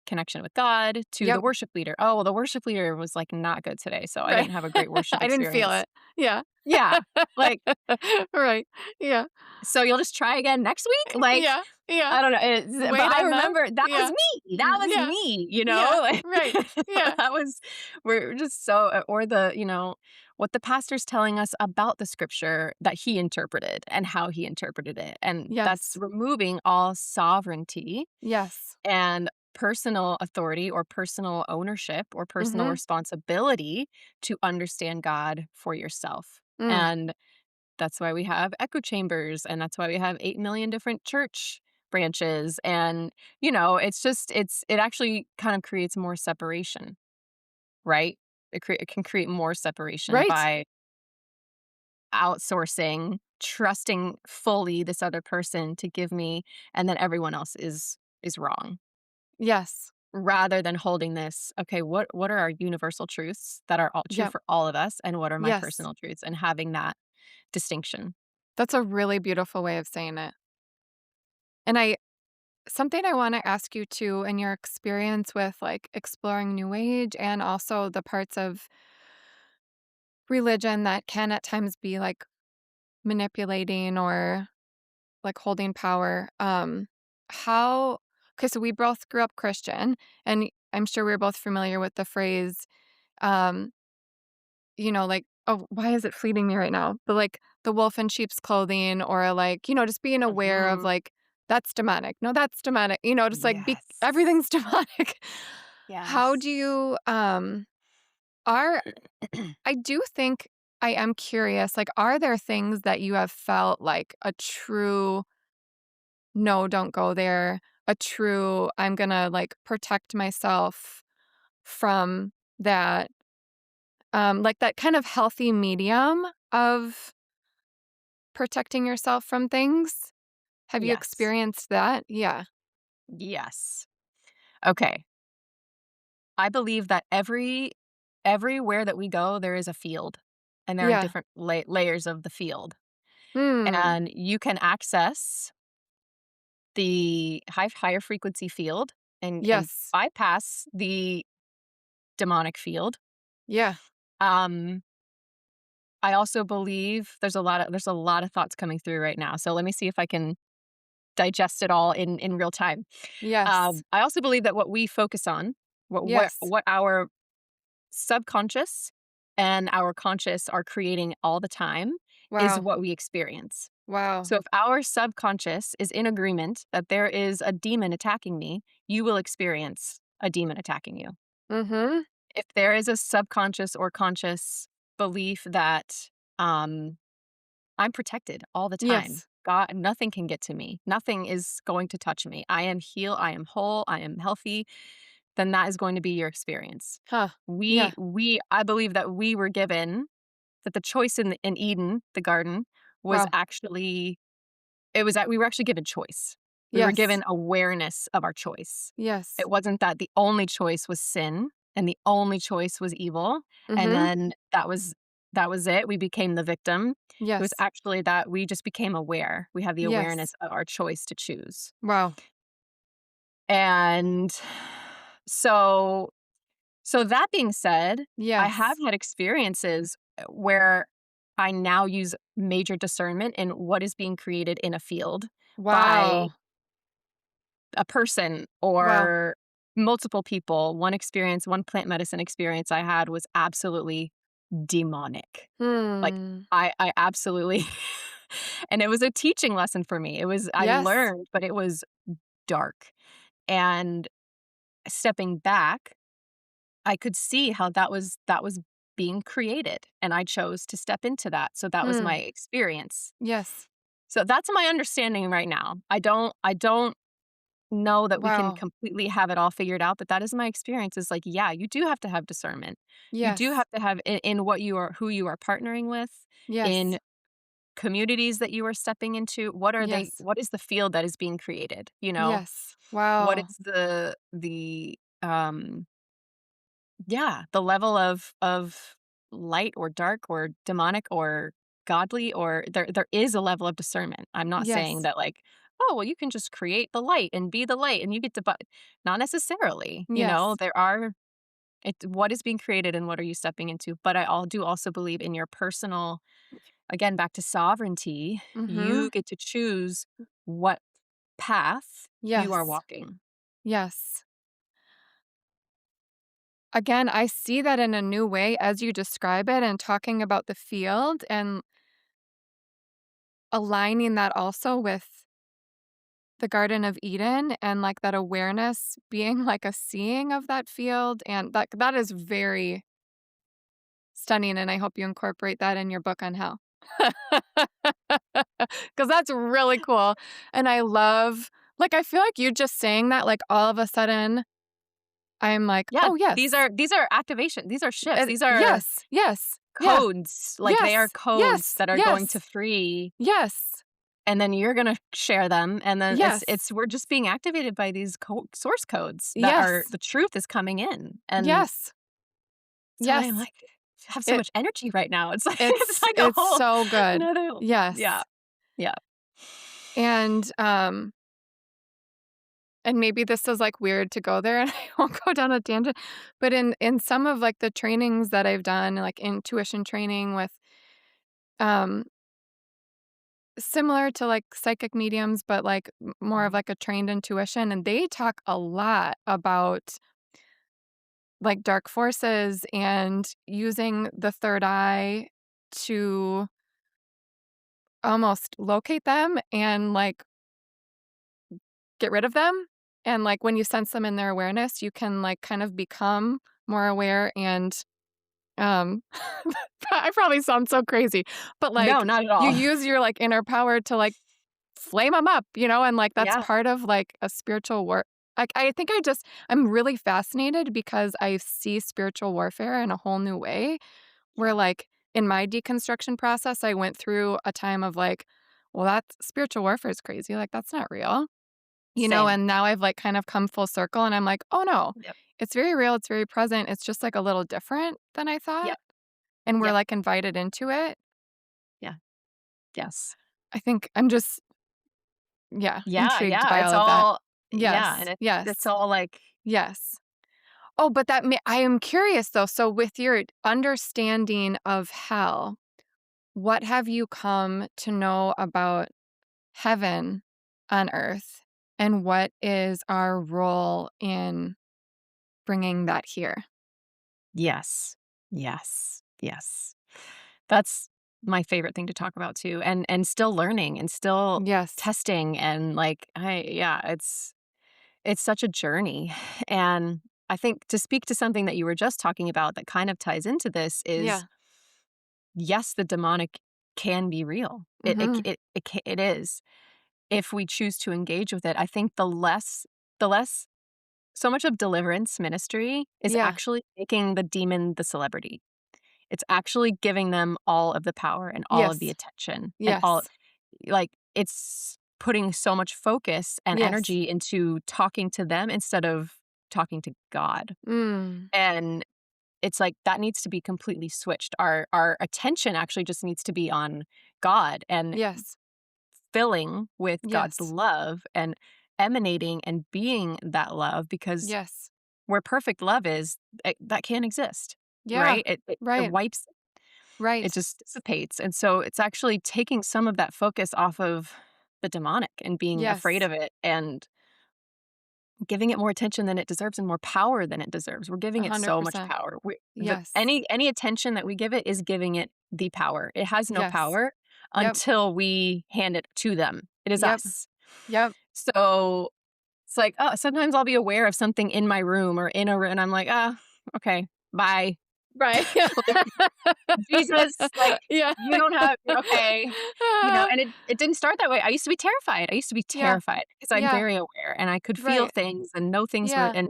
connection with God to the Yep. worship leader. Oh, well, the worship leader was like not good today, so I Right. didn't have a great worship I didn't feel experience. it. Yeah. Yeah. Like, Right. Yeah. so you'll just try again next week? Like, Yeah. Yeah. I don't know, but Wait I on the remember that was yeah. me. That was Yeah. me, Yeah. like, Right. Yeah. that was we're just so or what the pastor's telling us about the scripture that he interpreted and how he interpreted it, and that's Yes. removing all sovereignty Yes. and personal authority or personal ownership or personal Mhm. responsibility to understand God for yourself. Mm. And that's why we have echo chambers, and that's why we have 8 million different church branches. And, it actually kind of creates more separation, right? It can create more separation Right. by outsourcing, trusting fully this other person to give me, and then everyone else is wrong. Yes. Rather than holding this, okay, what are our universal truths that are all true Yep. for all of us, and what are my Yes. personal truths, and having that distinction. That's a really beautiful way of saying it. And I something I wanna ask you too, in your experience with, like, exploring New Age and also the parts of religion that can at times be, like, manipulating or, like, holding power, how 'cause so we both grew up Christian, and I'm sure we're both familiar with the phrase, um, like oh, why is it fleeting me right now? But, like, the wolf in sheep's clothing or, like, just being aware of, Mhm. like, "That's demonic. No, that's demonic." Just, like, be Yes. everything's demonic. How Yes. do you, are I do think I am curious, like, are there things that you have felt like a true, "No, don't go there," a true, "I'm gonna, like, protect myself from that," like, that kind of healthy medium of protecting yourself from things? Have you Yes. experienced that? Yeah. Yes. Okay. I believe that everywhere that we go, there is a field, and there are Yeah. different layers of the field, Hmm. and you can access the higher frequency field and Yes. bypass the demonic field. Yeah. Um, I also believe there's a lot of thoughts coming through right now, so let me see if I can digest it all in real time. Yes. I also believe that what we focus on, Yes. what our subconscious and our conscious are creating all the time, is Wow. what we experience. Wow. So if our subconscious is in agreement that there is a demon attacking me, you will experience a demon attacking you. Mhm. If there is a subconscious or conscious belief that um, I'm protected all the time, Yes. God, nothing can get to me, nothing is going to touch me, I am healed, I am whole, I am healthy, then that is going to be your experience. Huh. Yeah. I believe that we were given that the choice in Eden, the garden, was Wow. actually it was that we were actually given choice. We were Yes. given awareness of our choice. Yes. It wasn't that the only choice was sin and the only choice was evil, and Mhm. then that was it. We became the victim. It was Yes. actually that we just became aware. We have the awareness Yes. of our choice to choose. Wow. And so that being said, I have Yes. had experiences where I now use major discernment in what is being created in a field by Wow. a person Wow. or multiple people. One plant medicine experience I had was absolutely demonic. Like, Hmm. I absolutely and it was a teaching lesson for me. I Yes. learned, but it was dark. And stepping back, I could see how that was being created, and I chose to step into that. So that was my Hmm. experience. Yes. So that's my understanding right now. I don't know that we can Wow. completely have it all figured out, but that is my experience. Is like, yeah, you do have to have discernment. You do Yes. have to have in what you are, who you are partnering with, Yes. in communities that you are stepping into. What are they? Yes. What is the field that is being created? Yes. What Wow. is the yeah, the level of light or dark or demonic or godly, or there is a level of discernment. I'm not saying Yes. that, like, oh, well, you can just create the light and be the light and you get to, but not necessarily. Yes. There are, what is being created and what are you stepping into. But I all do also believe in your personal, again, back to sovereignty. Mhm. You get to choose what path you are Yes. walking. Yes. Again, I see that in a new way as you describe it and talking about the field and aligning that also with the Garden of Eden and, like, that awareness being like a seeing of that field, and that is very stunning, and I hope you incorporate that in your book on hell. Because that's really cool, and I love like, I feel like you just saying that, like, all of a sudden, I'm like, Yeah, "Oh, yes." these are activation. These are shifts. These are Yes, yes, yeah, codes, like, they are yes, codes yes, that are going to yes, free, yes, and then you're gonna share them, and then yes, it's we're just being activated by these source codes that are, yes, the truth is coming in, and yes, so I'm yes. like, have so It much energy right now. It's like it's it's like a it's whole so good. another, yeah, Yes, yeah. and, and maybe this is, like, weird to go there, and I won't go down a tangent, but in some of, like, the trainings that I've done, like, intuition training with, um similar to, like, psychic mediums, but, like, more of, Mhm. like, a trained intuition, and they talk a lot about, like, dark forces and using the third eye to almost locate them and, like, get rid of them, and, like, when you sense them in their awareness, you can, like, kind of become more aware and, um I probably sound so crazy, but, No, like, not at you all. use your, like, inner power to, like, flame them up, and, like, that's Yeah, part of, like, a spiritual war like, I think I'm really fascinated because I see spiritual warfare in a whole new way, where, yeah, like, in my deconstruction process, I went through a time of, like, "Well, that's spiritual warfare is crazy, like, that's not real," same. and now I've, like, kind of come full circle, and I'm like, "Oh, no, Yep, it's very real, it's very present, it's just, like, a little different than I thought," yep, and we're, yep, like, invited into it. yeah, yes. I think I'm just, yeah, Yeah, intrigued yeah, by it's all of that. all, yeah, Yes, and it's yes, all like, yes. Oh, but I am curious though, so with your understanding of hell, what have you come to know about heaven on earth, and what is our role in bringing that here? yes, yes, yes. That's my favorite thing to talk about too, and still learning and still Yes. testing, and, like, yeah, it's such a journey, and I think, to speak to something that you were just talking about that kind of ties into this, is, Yeah. yes, the demonic can be real. Mhm. It is. If we choose to engage with it, I think the less so much of deliverance ministry is Yeah. actually making the demon the celebrity. It's actually giving them all of the power and all of the Yes. attention and all, Yes. like, it's putting so much focus and Yes. energy into talking to them instead of talking to God. Mm. And it's like that needs to be completely switched. Our attention actually just needs to be on God and Yes. filling with God's Yes. love and emanating and being that love, because Yes. where perfect love is, that can't exist, Yeah. right? It Right. wipes, it Right. just dissipates. And so it's actually taking some of that focus off of the demonic and being afraid Yes. of it, and giving it more attention than it deserves and more power than it deserves. We're giving it so much 100%. power. Yes. Any attention that we give it is giving it the power. It has no Yes. power Yep. until we hand it to them. It is Yep. us. Yep. So It's like, oh, sometimes I'll be aware of something in my room or in a room, and I'm like, "Ah, okay, bye." Right. Yeah. Like, Jesus, like, Yeah. you don't have okay, Uh, and it didn't start that way. I used to be terrified. I used to be yeah. terrified because I'm Yeah. very aware and I could feel Right. things and know things were Yeah. and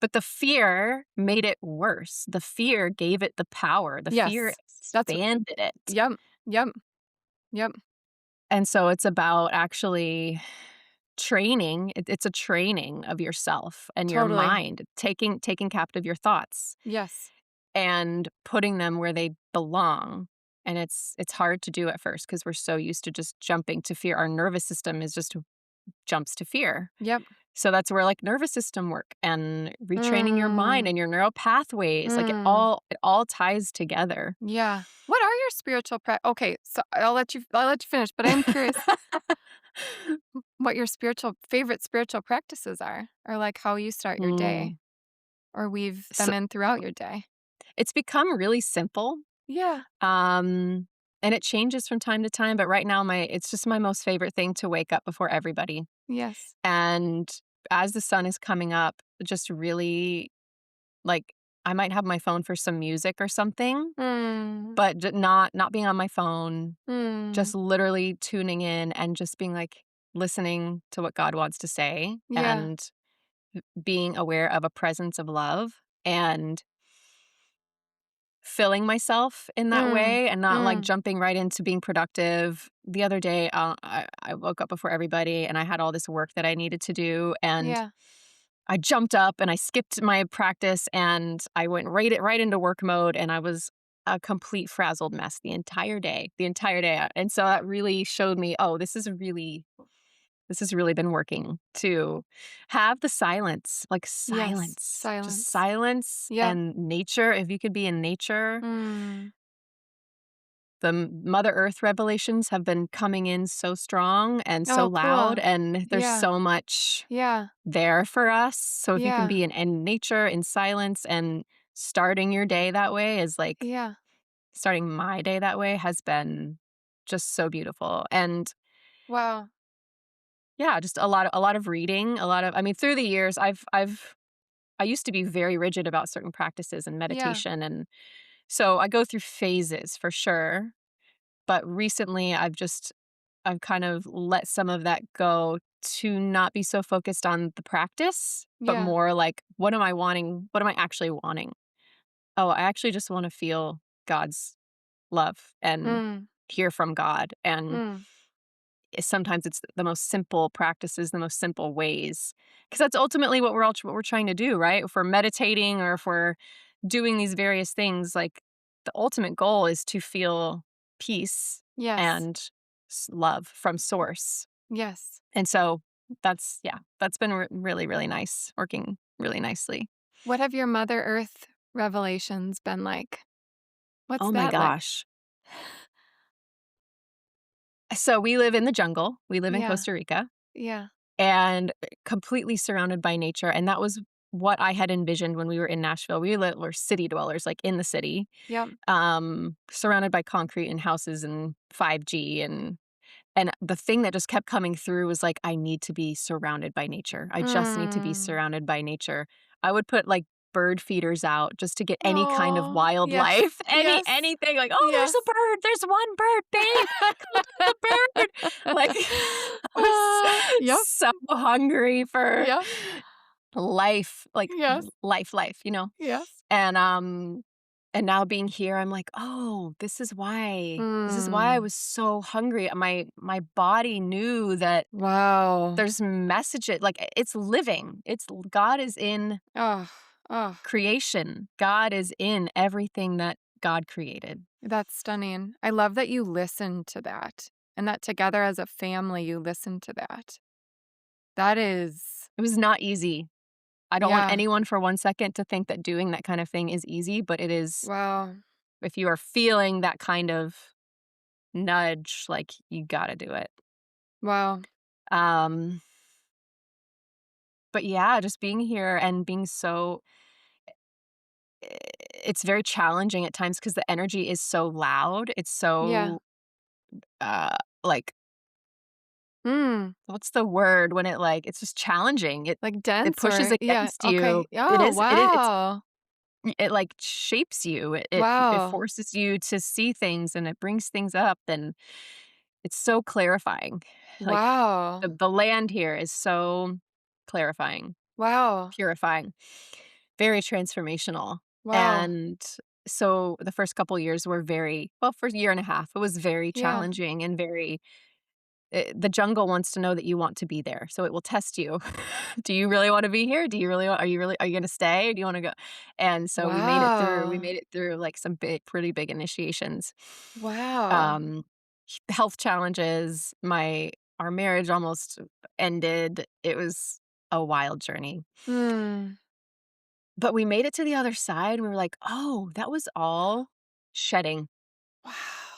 but the fear made it worse. The fear gave it the power. The fear Yes. That's expanded it. Yep. Yep. Yep. And so it's about actually training. It's a training of yourself and your Totally. mind, taking captive your thoughts Yes. and putting them where they belong. And it's hard to do at first because we're so used to just jumping to fear. Our nervous system is just jumps to fear. Yep. So that's where like nervous system work and retraining your mind Mm. and your neural pathways, like Mm. it all ties together. Yeah. What are your spiritual Okay, so I'll let you finish, but I'm curious what your favorite spiritual practices are, or like how you start your day Mm. or weave So them in throughout your day. it's become really simple. Yeah. Um, and it changes from time to time, but right now it's just my most favorite thing to wake up before everybody. Yes. And as the sun is coming up, just really like I might have my phone for some music or something, Mm. but not being on my phone, Mm. just literally tuning in and just being like listening to what God wants to say Yeah. and being aware of a presence of love and filling myself in that Mm. way and not like Mm. jumping right into being productive. The other day, I woke up before everybody and I had all this work that I needed to do. And Yeah. I jumped up and I skipped my practice and I went right into work mode. And I was a complete frazzled mess the entire day. And so that really showed me, oh, this has really been working to have the silence, like Yes. silence, just Silence. silence Yep. and nature. If you could be in nature, Mm. the Mother Earth revelations have been coming in so strong and so Oh, loud, cool. and there's Yeah. so much Yeah. there for us. So if you can Yeah. be in nature, in silence, and starting your day that way is like Yeah. starting my day that way has been just so beautiful. And Wow. yeah, just a lot of reading, a lot of I mean, through the years, I used to be very rigid about certain practices and Yeah. meditation, and so I go through phases for sure, but recently I've kind of let some of that go to not be so focused on the practice, but Yeah. more like, what am I wanting? What am I actually wanting? Oh, I actually just want to feel God's love and Mm. hear from God. And Mm. sometimes it's the most simple practices, the most simple ways, because that's ultimately what we're trying to do, right? If we're meditating or if we're doing these various things, like the ultimate goal is to feel peace Yes. and love from source. Yes. And so that's been really, really nice, working really nicely. What have your Mother Earth revelations been like? What's Oh my that like? gosh. So we live in the jungle. We live in Yeah. Costa Rica Yeah. and completely surrounded by nature. And that was what I had envisioned when we were in Nashville. We're city dwellers, like in the city, Yep. surrounded by concrete and houses and 5G and the thing that just kept coming through was like, I need to be surrounded by nature. I just need to be Mm. surrounded by nature. I would put like bird feeders out just to get any kind of Oh, yes. wildlife, Yes. anything like, oh, there's Yes. a bird, there's one bird, babe, come look at the bird. Like I was Yep. so hungry for Yep. life, like Yes. life. Yes. And and now being here, I'm like, "Oh, this is why I Mm. was so hungry." My body knew that Wow. there's messages like, it's living. God is in Oh, oh, creation. God is in everything that God created. that's stunning. I love that you listen to that and that together as a family, you listen to that. That is, It was not easy. I don't want yeah. anyone for 1 second to think that doing that kind of thing is easy, but it is Wow. if you are feeling that kind of nudge, like, you gotta do it. Wow. Um But yeah, just being here and being it's very challenging at times because the energy is so loud. It's Yeah. so, like, Mm. What's the word when it's just challenging. Like It dense pushes or yeah, against you. okay. Oh, wow. It shapes you. It Wow. forces you to see things, and it brings things up, and it's so clarifying. Like, Wow. the land here is so clarifying, Wow. purifying, very transformational. Wow. And so the first couple years were for a year and a half, it was very Yeah. challenging and the jungle wants to know that you want to be there, so it will test you. Do you really wanna be here? Do you really are you gonna stay? Do you wanna go? And so we Wow. made it through, like, some pretty big initiations. Wow. Um, Health challenges, our marriage almost ended. It was a wild journey. Mm. But we made it to the other side, and we were like, "Oh, that was all shedding."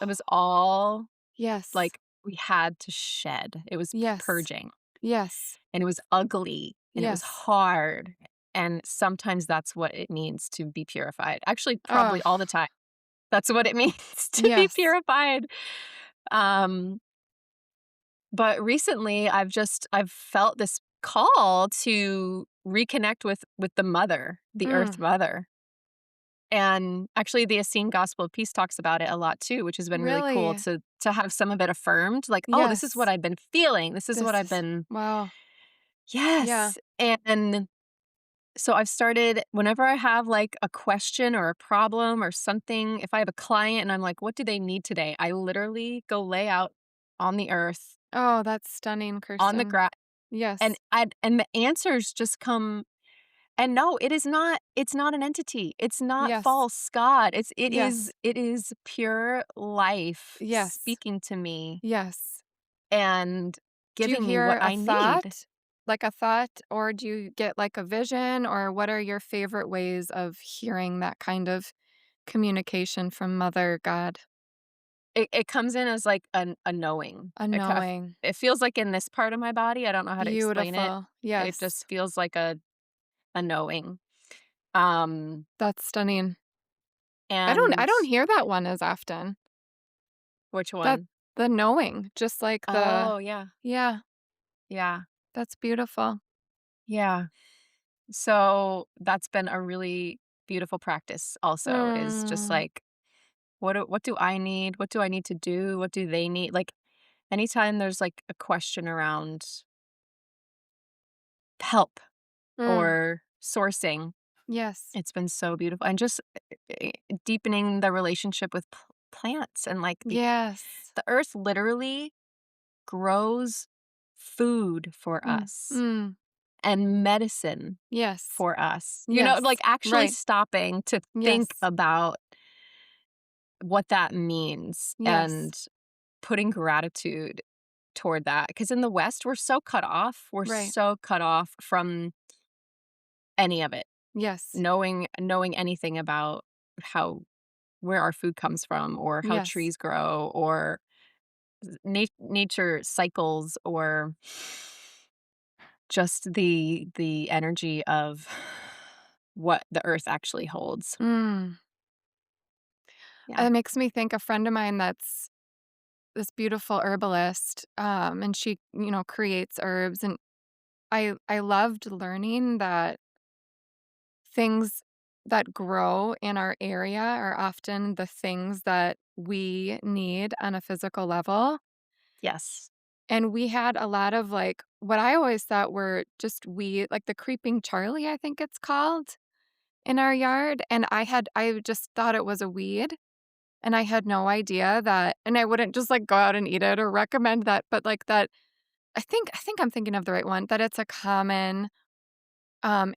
It Wow. was all Yes. like, we had to shed. It was Yes. purging. Yes. And it was ugly, and it was Yes. hard, and sometimes that's what it means to be purified. Actually, Ugh. probably all the time. That's what it means to be Yes. purified. Um, but recently, I've felt this call to reconnect with the mother, the earth Mm. mother. And actually, the Essene Gospel of Peace talks about it a lot too, which has been really cool Really? to have some of it affirmed, like, "Oh, this is what Yes. I've been feeling. This is what This I've is been." wow. Yeah. Yes, and so I've started whenever I have, like, a question or a problem or something, if I have a client and I'm like, "What do they need today?" I literally go lay out on the earth, Oh, that's stunning, on the Kirsten. ground, Yes. and the answers just come. And no, it's not an entity. It's not Yes. false God. Yes. It is pure life Yes. speaking to me Yes. and Do you giving me hear what a I need. thought? Like a thought, or do you get like a vision, or what are your favorite ways of hearing that kind of communication from Mother God? It comes in as, like, a knowing. A knowing. It feels like in this part of my body, I don't know how to explain it. Beautiful. It Yes. just feels like a knowing. Um, That's stunning. I and don't hear that one as often. which That one? the knowing, just like the Oh, yeah. yeah, Yeah. that's beautiful. Yeah. So, that's been a really beautiful practice also, is just, Mm, like, what do I need? What do I need to do? What do they need? Like, anytime there's, like, a question around help mm, or sourcing. yes. It's been so beautiful, and just, deepening the relationship with plants, and, like, Yes. the earth literally grows food for Mm, us mm, and medicine yes. for us. Like, Yes. actually Right. stopping to think Yes. about what that means Yes. and putting gratitude toward that. Because in the West, we're so cut off. We're Right. so cut off from any of it, Yes. knowing anything about how where our food comes from, or how Yes. trees grow, or nature cycles, or just the energy of what the earth actually holds. Mm. Yeah. It makes me think a friend of mine that's this beautiful herbalist, and she, creates herbs, and I loved learning that things that grow in our area are often the things that we need on a physical level. Yes. And we had a lot of like what I always thought were just weed, like the creeping Charlie, I think it's called, in our yard. And I just thought it was a weed. And I had no idea that, and I wouldn't just like go out and eat it or recommend that, but like that, I think I'm thinking of the right one, that it's a common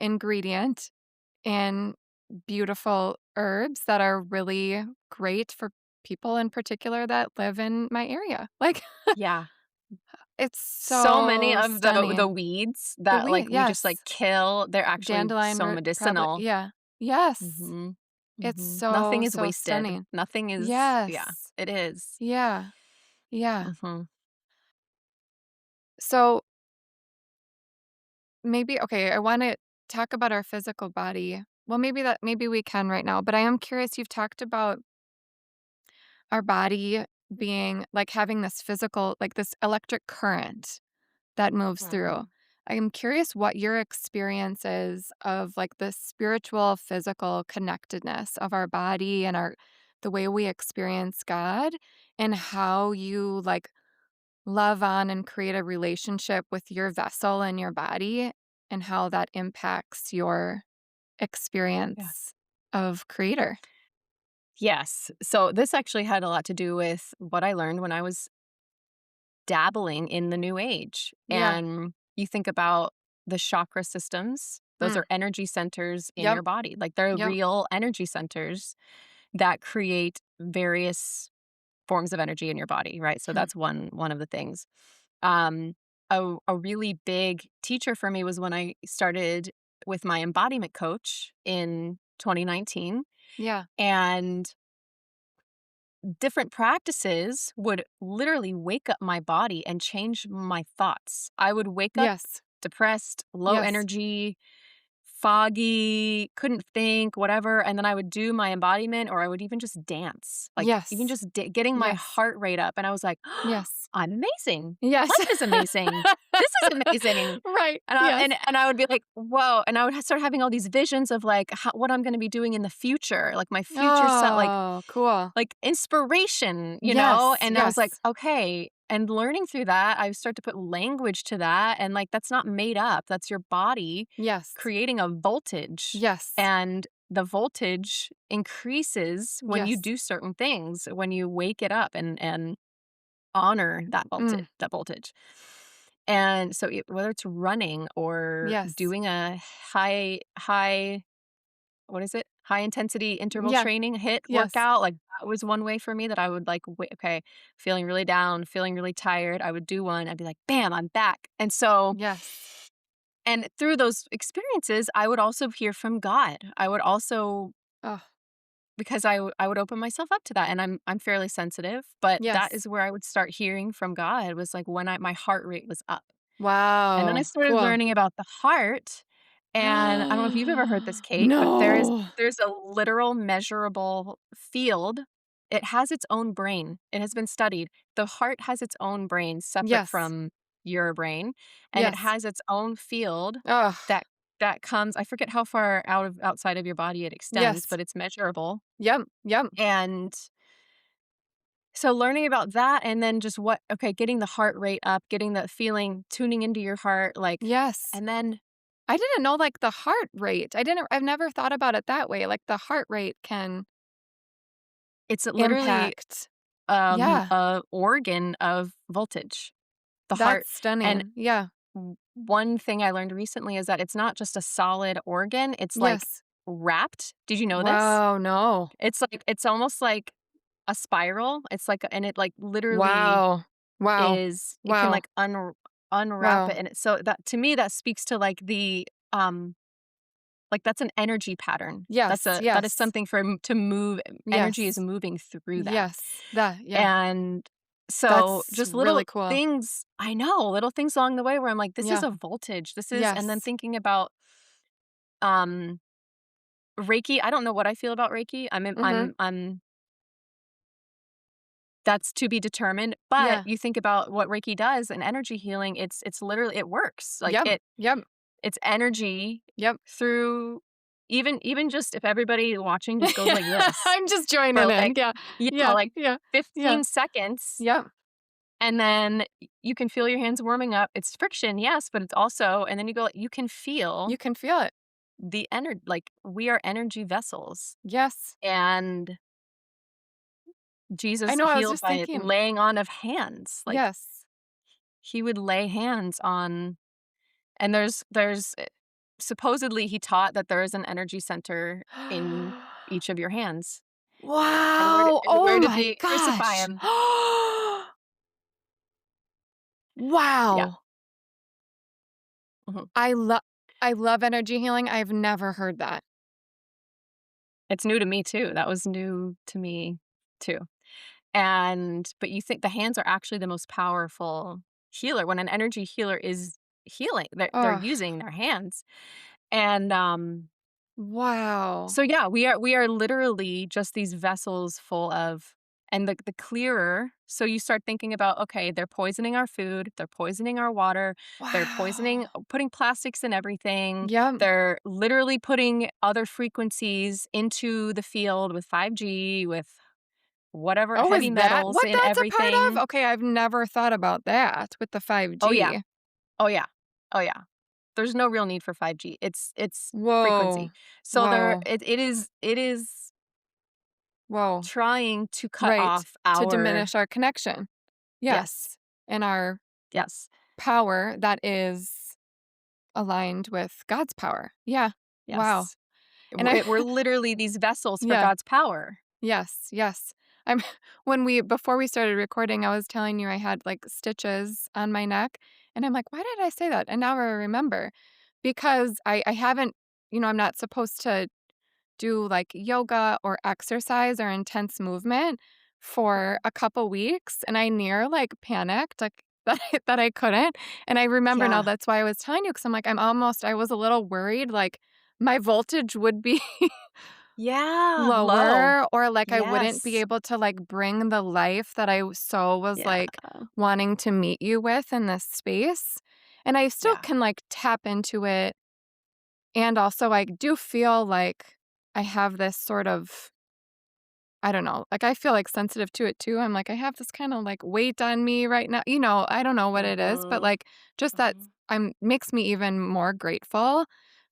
ingredient in beautiful herbs that are really great for people in particular that live in my area. Like, Yeah. it's So many so of the stunning. weeds The that, wheat, like, we just, yes. like, kill, they're actually Dandelion so root, probably. medicinal. Yeah. Yes. Mhm. It's Mhm. so, Nothing is so wasted. stunning. Nothing is, yeah, Yes. it is. Yeah. Yeah. Mhm. So maybe, okay, I want to talk about our physical body. Well, maybe we can right now, but I am curious. You've talked about our body being like having this physical, like this electric current that moves through. Mhm. I'm curious what your experience is of like the spiritual, physical connectedness of our body and our the way we experience God and how you like love on and create a relationship with your vessel and your body and how that impacts your Yeah. experience of creator. Yes. So this actually had a lot to do with what I learned when I was dabbling in the new age. Yeah. And you think about the chakra systems, those Mm. are energy centers in Yep. your body. Like they're Yep. real energy centers that create various forms of energy in your body, right? So Hmm. that's one of the things. Um a really big teacher for me was when I started with my embodiment coach in 2019, Yeah. and different practices would literally wake up my body and change my thoughts. I would wake up Yes. depressed, low Yes. energy, foggy, couldn't think, whatever. And then I would do my embodiment, or I would even just dance, like even Yes. just getting my Yes. heart rate up. And I was like, Yes. I'm amazing. Yes. Life is amazing. This is amazing. Right. And I, Yes. and I would be like, whoa. And I would start having all these visions of like what I'm going to be doing in the future, like my future self, Oh, cool. like inspiration, Yes. And I was like, Yes. okay. And learning through that, I start to put language to that. And like, that's not made up. That's your body Yes. creating a voltage. Yes. And the voltage increases when you Yes. do certain things, when you wake it up and honor Mm. that voltage. And so whether it's running or Yes. doing a high what is it? High intensity interval Yeah. training, HIIT Yes. workout, like, that was one way for me that I would, like, okay, feeling really down, feeling really tired, I would do one, I'd be like, "Bam, I'm back." And so Yes. and through those experiences, I would also hear from God. I would also Oh, because I would open myself up to that, and I'm fairly sensitive, but that yes. is where I would start hearing from God, was, like, when my heart rate was up. And then I Wow. started Cool. learning about the heart, and I don't know if you've ever heard this, Kate, but No. there's a literal measurable field. It has its own brain. It has been studied. The heart has its own brain separate Yes. from your brain, and it Yes. has its own field Oh, that comes, I forget how far outside of your body it extends, yes. but it's measurable. Yep. Yep. And so learning about that, and then just getting the heart rate up, getting the feeling, tuning into your heart, like, Yes. and then I didn't know like the heart rate. I've never thought about it that way. Like the heart rate can it's literally impact. Yeah. a organ of voltage, the heart. That's And stunning. Yeah. one thing I learned recently is that it's not just a solid organ, it's like Yes. wrapped. Did you know this? Wow, no. It's almost like a spiral. It's like, and it like literally Wow. Wow. is, it can Wow. like unwrap it, Wow. and it's, so that to me that speaks to like the like that's an energy pattern. Yes, That is yes. something to move. Energy is Yes. moving through that. Yes. That yeah. And so That's just really little cool. things, I know, little things along the way where I'm like, this is Yeah. a voltage. This is, and then Yes. thinking about um Reiki. I don't know what I feel about Reiki. Mhm. I'm that's to be determined. But Yeah. you think about what Reiki does and energy healing, it's literally, it works. Like Yep. Yep. it's energy Yep. through, even just if everybody watching just goes like this I'm just for joining in. like, Yeah. yeah, Yeah. like Yeah. Yeah. 15 seconds. Yep. And then you can feel your hands warming up. It's friction, yes, but it's also, and then you can feel You can feel it. the energy, like we are energy vessels. Yes. And I Jesus know, I was healed just by thinking. laying on of hands. Like Yes. he would lay hands on, and supposedly he taught that there is an energy center in each of your hands. Wow! And Oh where did my they crucify gosh! him? Yeah. Wow! Mhm. I love I love energy healing. I've never heard that. It's new to me too. That was new to me too. And but you think the hands are actually the most powerful healer. When an energy healer is healing, they're Oh, using their hands. And wow. so yeah, we are literally just these vessels full of And the clearer, so you start thinking about, okay, they're poisoning our food, they're poisoning our water, they're poisoning Wow. putting plastics in everything, Yep. they're literally putting other frequencies into the field with 5G, with whatever Oh, heavy is that metals what in that's a part of? everything. Okay, I've never thought about that with the Oh, yeah. 5G. Oh, yeah. Oh, yeah. There's no real need for 5G. It's Whoa. frequency. So Whoa. it is Whoa. trying to cut Right. off To our. diminish our connection. Yes. Yes. And our Yes. power that is aligned with God's power. Yeah. Wow. Yes. And I We're literally these vessels for yeah. God's power. Yes. Yes. I'm before we started recording, I was telling you I had like stitches on my neck and I'm like, why did I say that? And now I remember because I haven't, I'm not supposed to do like yoga or exercise or intense movement for a couple weeks and I near like panicked like that I couldn't. And I remember now Yeah. that's why I was telling you because I'm like I was a little worried like my voltage would be Yeah, low. lower or like I wouldn't be Yes. able to like bring the life that I so was Yeah. like wanting to meet you with in this space. And I still Yeah. can like tap into it and also I do feel like I have this sort of I don't know, like I feel like sensitive to it too. I'm like I have this kind of like weight on me right now. I don't know what it is, but Mhm. like just that Mhm. I'm makes me even more grateful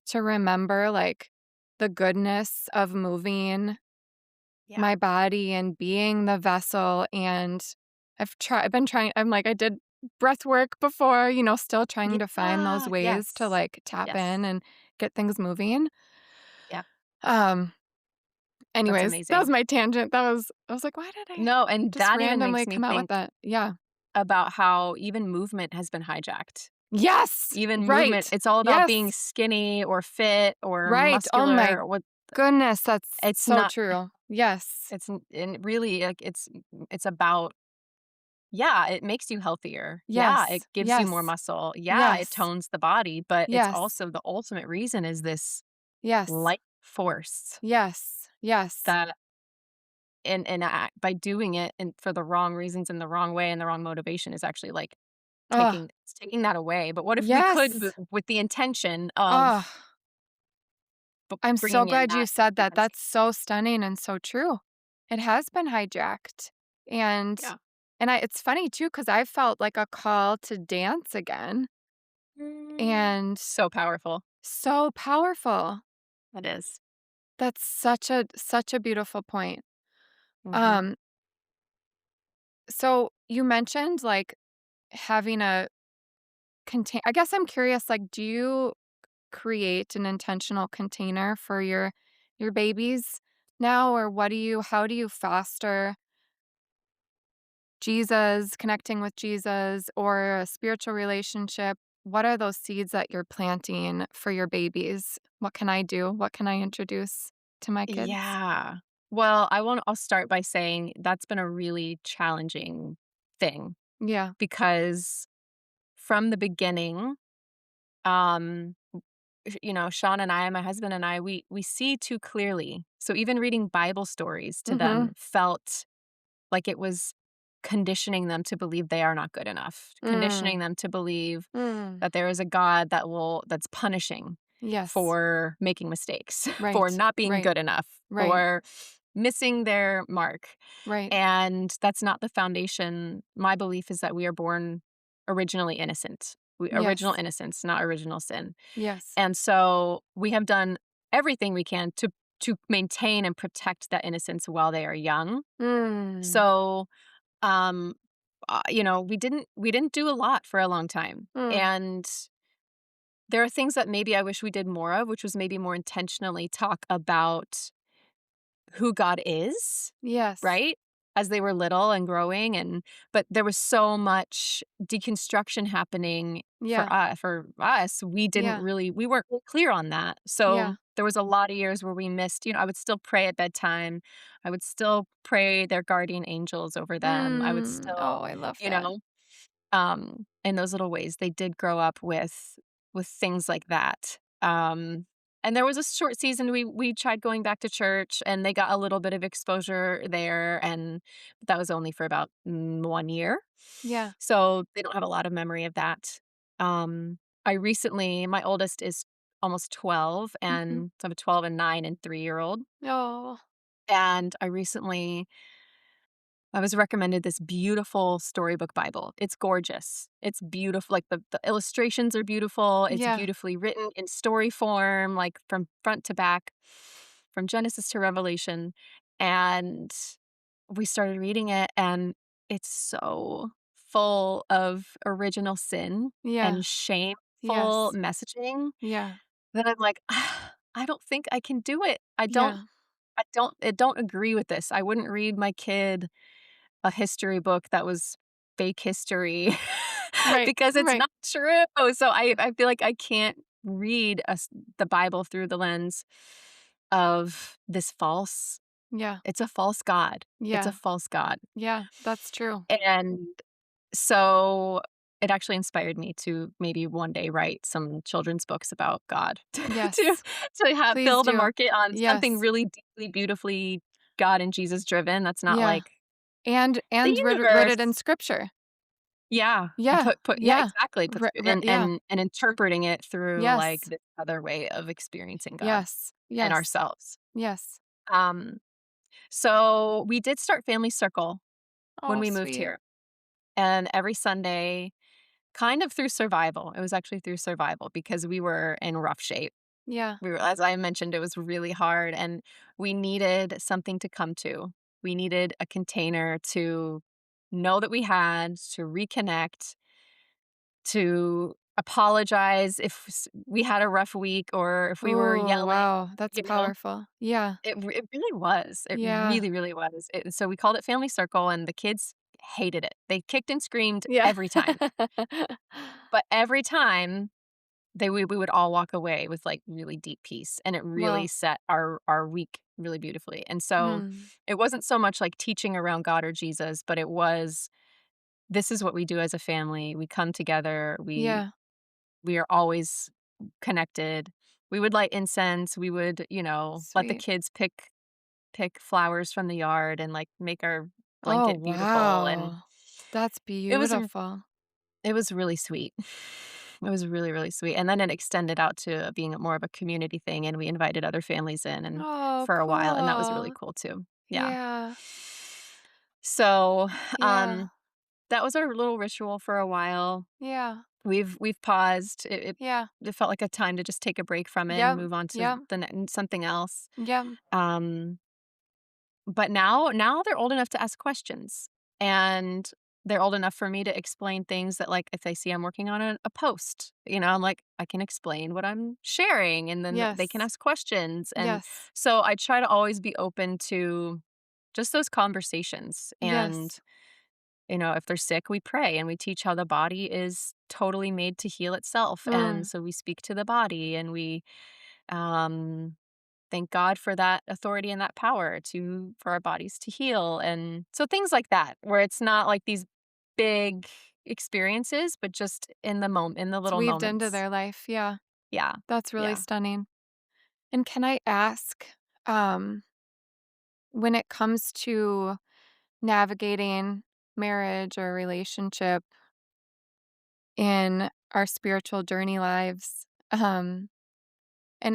to remember like the goodness of moving Yeah. my body and being the vessel and I've been trying I'm like I did breath work before, still trying to find those Yeah. ways to Yes. like tap Yes. in and get things moving. Yeah. Um That's anyways, that was amazing. my tangent. I was like, why did I No, and just that even randomly makes me come out with think that? Yeah. about how even movement has been hijacked. Yes. Even movement, Right. it's all about being Yes. skinny or fit or Right. Oh my muscular or what. goodness, that's It's so not. true. Yes. And really, like, it's about. Yeah, it makes you healthier. Yeah, it Yes. gives you more Yes. muscle. Yeah, it Yes. tones the body, but it's Yes. also the ultimate reason is this Yes. life force Yes. Yes. that. And by doing it and for the wrong reasons and the wrong way and the wrong motivation is actually, like, Oh, taking that away. But what if we could yes. with the intention Oh, of I'm so bringing in glad you that said that. frequency? That's so stunning and so true. It has been hijacked. And Yeah. it's funny too cuz I felt like a call to dance again and So powerful. so powerful. It is. That's such a beautiful point. Mhm. Um so you mentioned like having a contain I guess I'm curious like do you create an intentional container for your babies now or how do you foster Jesus, connecting with Jesus or a spiritual relationship? What are those seeds that you're planting for your babies? What can I do? What can I introduce to my kids? Yeah. Well, I'll start by saying that's been a really challenging thing Yeah. because from the beginning, um, Sean and I, my husband and I, we see too clearly. So even reading Bible stories to Mhm. them felt like it was conditioning them to believe they are not good enough, Mm. conditioning them to believe Mm. that there is a God that's punishing Yes. for making mistakes, for Right. not being Right. good enough, Right. for missing their mark. Right. And that's not the foundation. My belief is that we are born originally innocent. Original Yes. innocence, not original sin. Yes. And so we have done everything we can to maintain and protect that innocence while they are young. Mm. So, um, we didn't do a lot for a long time, Mm. and there are things that maybe I wish we did more of, which was maybe more intentionally talk about who God is, Yes. right? As they were little and growing but there was so much deconstruction happening Yeah. for us. Yeah. We weren't really clear on that. So Yeah. there was a lot of years where we missed, I would still pray at bedtime. I would still pray their guardian angels over them. I would Mm. Oh, still, I love you that. know, in those little ways, they did grow up with things like that. And there was a short season we tried going back to church, and they got a little bit of exposure there, and that was only for about, 1 year. Yeah. So, they don't have a lot of memory of that. I recently my oldest is almost 12, Mhm. and so I have a 12 and 9 and 3-year-old, Oh, and I was recommended this beautiful storybook Bible. It's gorgeous. It's beautiful, like, the illustrations are beautiful, it's yeah. beautifully written in story form, like, from front to back, from Genesis to Revelation, and we started reading it, and it's so full of original sin Yeah. and shameful Yes. messaging Yeah. that I'm like, I don't think I can do it. Yeah. I don't agree with this. I wouldn't read my kid a history book that was fake history Right. because it's Right. not true. So I feel like I can't read the Bible through the lens of this false Yeah. it's a false god. It's a Yeah. false god. Yeah. That's true. And so it actually inspired me to maybe one day write some children's books about God to Yes. have Please fill the do. market on something Yes. really deeply, beautifully God and Jesus driven. That's not Yeah. like the And universe. rooted in scripture. Yeah, Yeah. yeah, Yeah. exactly, Yeah. and interpreting it through, like, Yes. this other way of experiencing God Yes. and Yes. ourselves. Yes. Um, so we did start Family Circle when Oh, we moved sweet. here, and every Sunday, kind of through survival, it was actually through survival because we were in rough shape. Yeah. We were as I mentioned, it was really hard, and we needed something to come to. We needed a container to know that we had, to reconnect, to apologize if we had a rough week or if we were Oh, yelling, wow. That's you know? powerful. Yeah. It really was. It Yeah. really, really was. So we called it Family Circle, and the kids hated it. They kicked and screamed Yeah. every time, but every time we would all walk away with, like, really deep peace, and it really Well, set our week really beautifully. And so hmm. it wasn't so much like teaching around God or Jesus, but it was, this is what we do as a family. We come together. Yeah. We are always connected. We would light incense. We would, let the Sweet. kids pick flowers from the yard and, like, make our Oh, blanket beautiful, and wow. That's it was beautiful. it was really sweet. It was really, really sweet, and then it extended out to being more of a community thing, and we invited other families in and Oh, for a while, and that was really cool. cool too. Yeah. Yeah. So, Yeah. that was our little ritual for a while. Yeah. We've paused. Yeah. It felt like a time to just take a break from it and Yep. move on to Yep. something else. Yep. Um, but now they're old enough to ask questions, and they're old enough for me to explain things that, like, if they see I'm working on a post, I'm like, I can explain what I'm sharing, and then they can Yes. ask questions. And Yes. so I try to always be open to just those conversations. And Yes. if they're sick, we pray and we teach how the body is totally made to heal itself. And Mm. so we speak to the body, and we um, thank God for that authority and that power for our bodies to heal. And so things like that, where it's not like these big experiences, but just in the moment, in the It's little weaved into moments. their life. Yeah. Yeah. That's really Yeah. stunning. And can I ask, um, when it comes to navigating marriage or relationship in our spiritual journey lives, and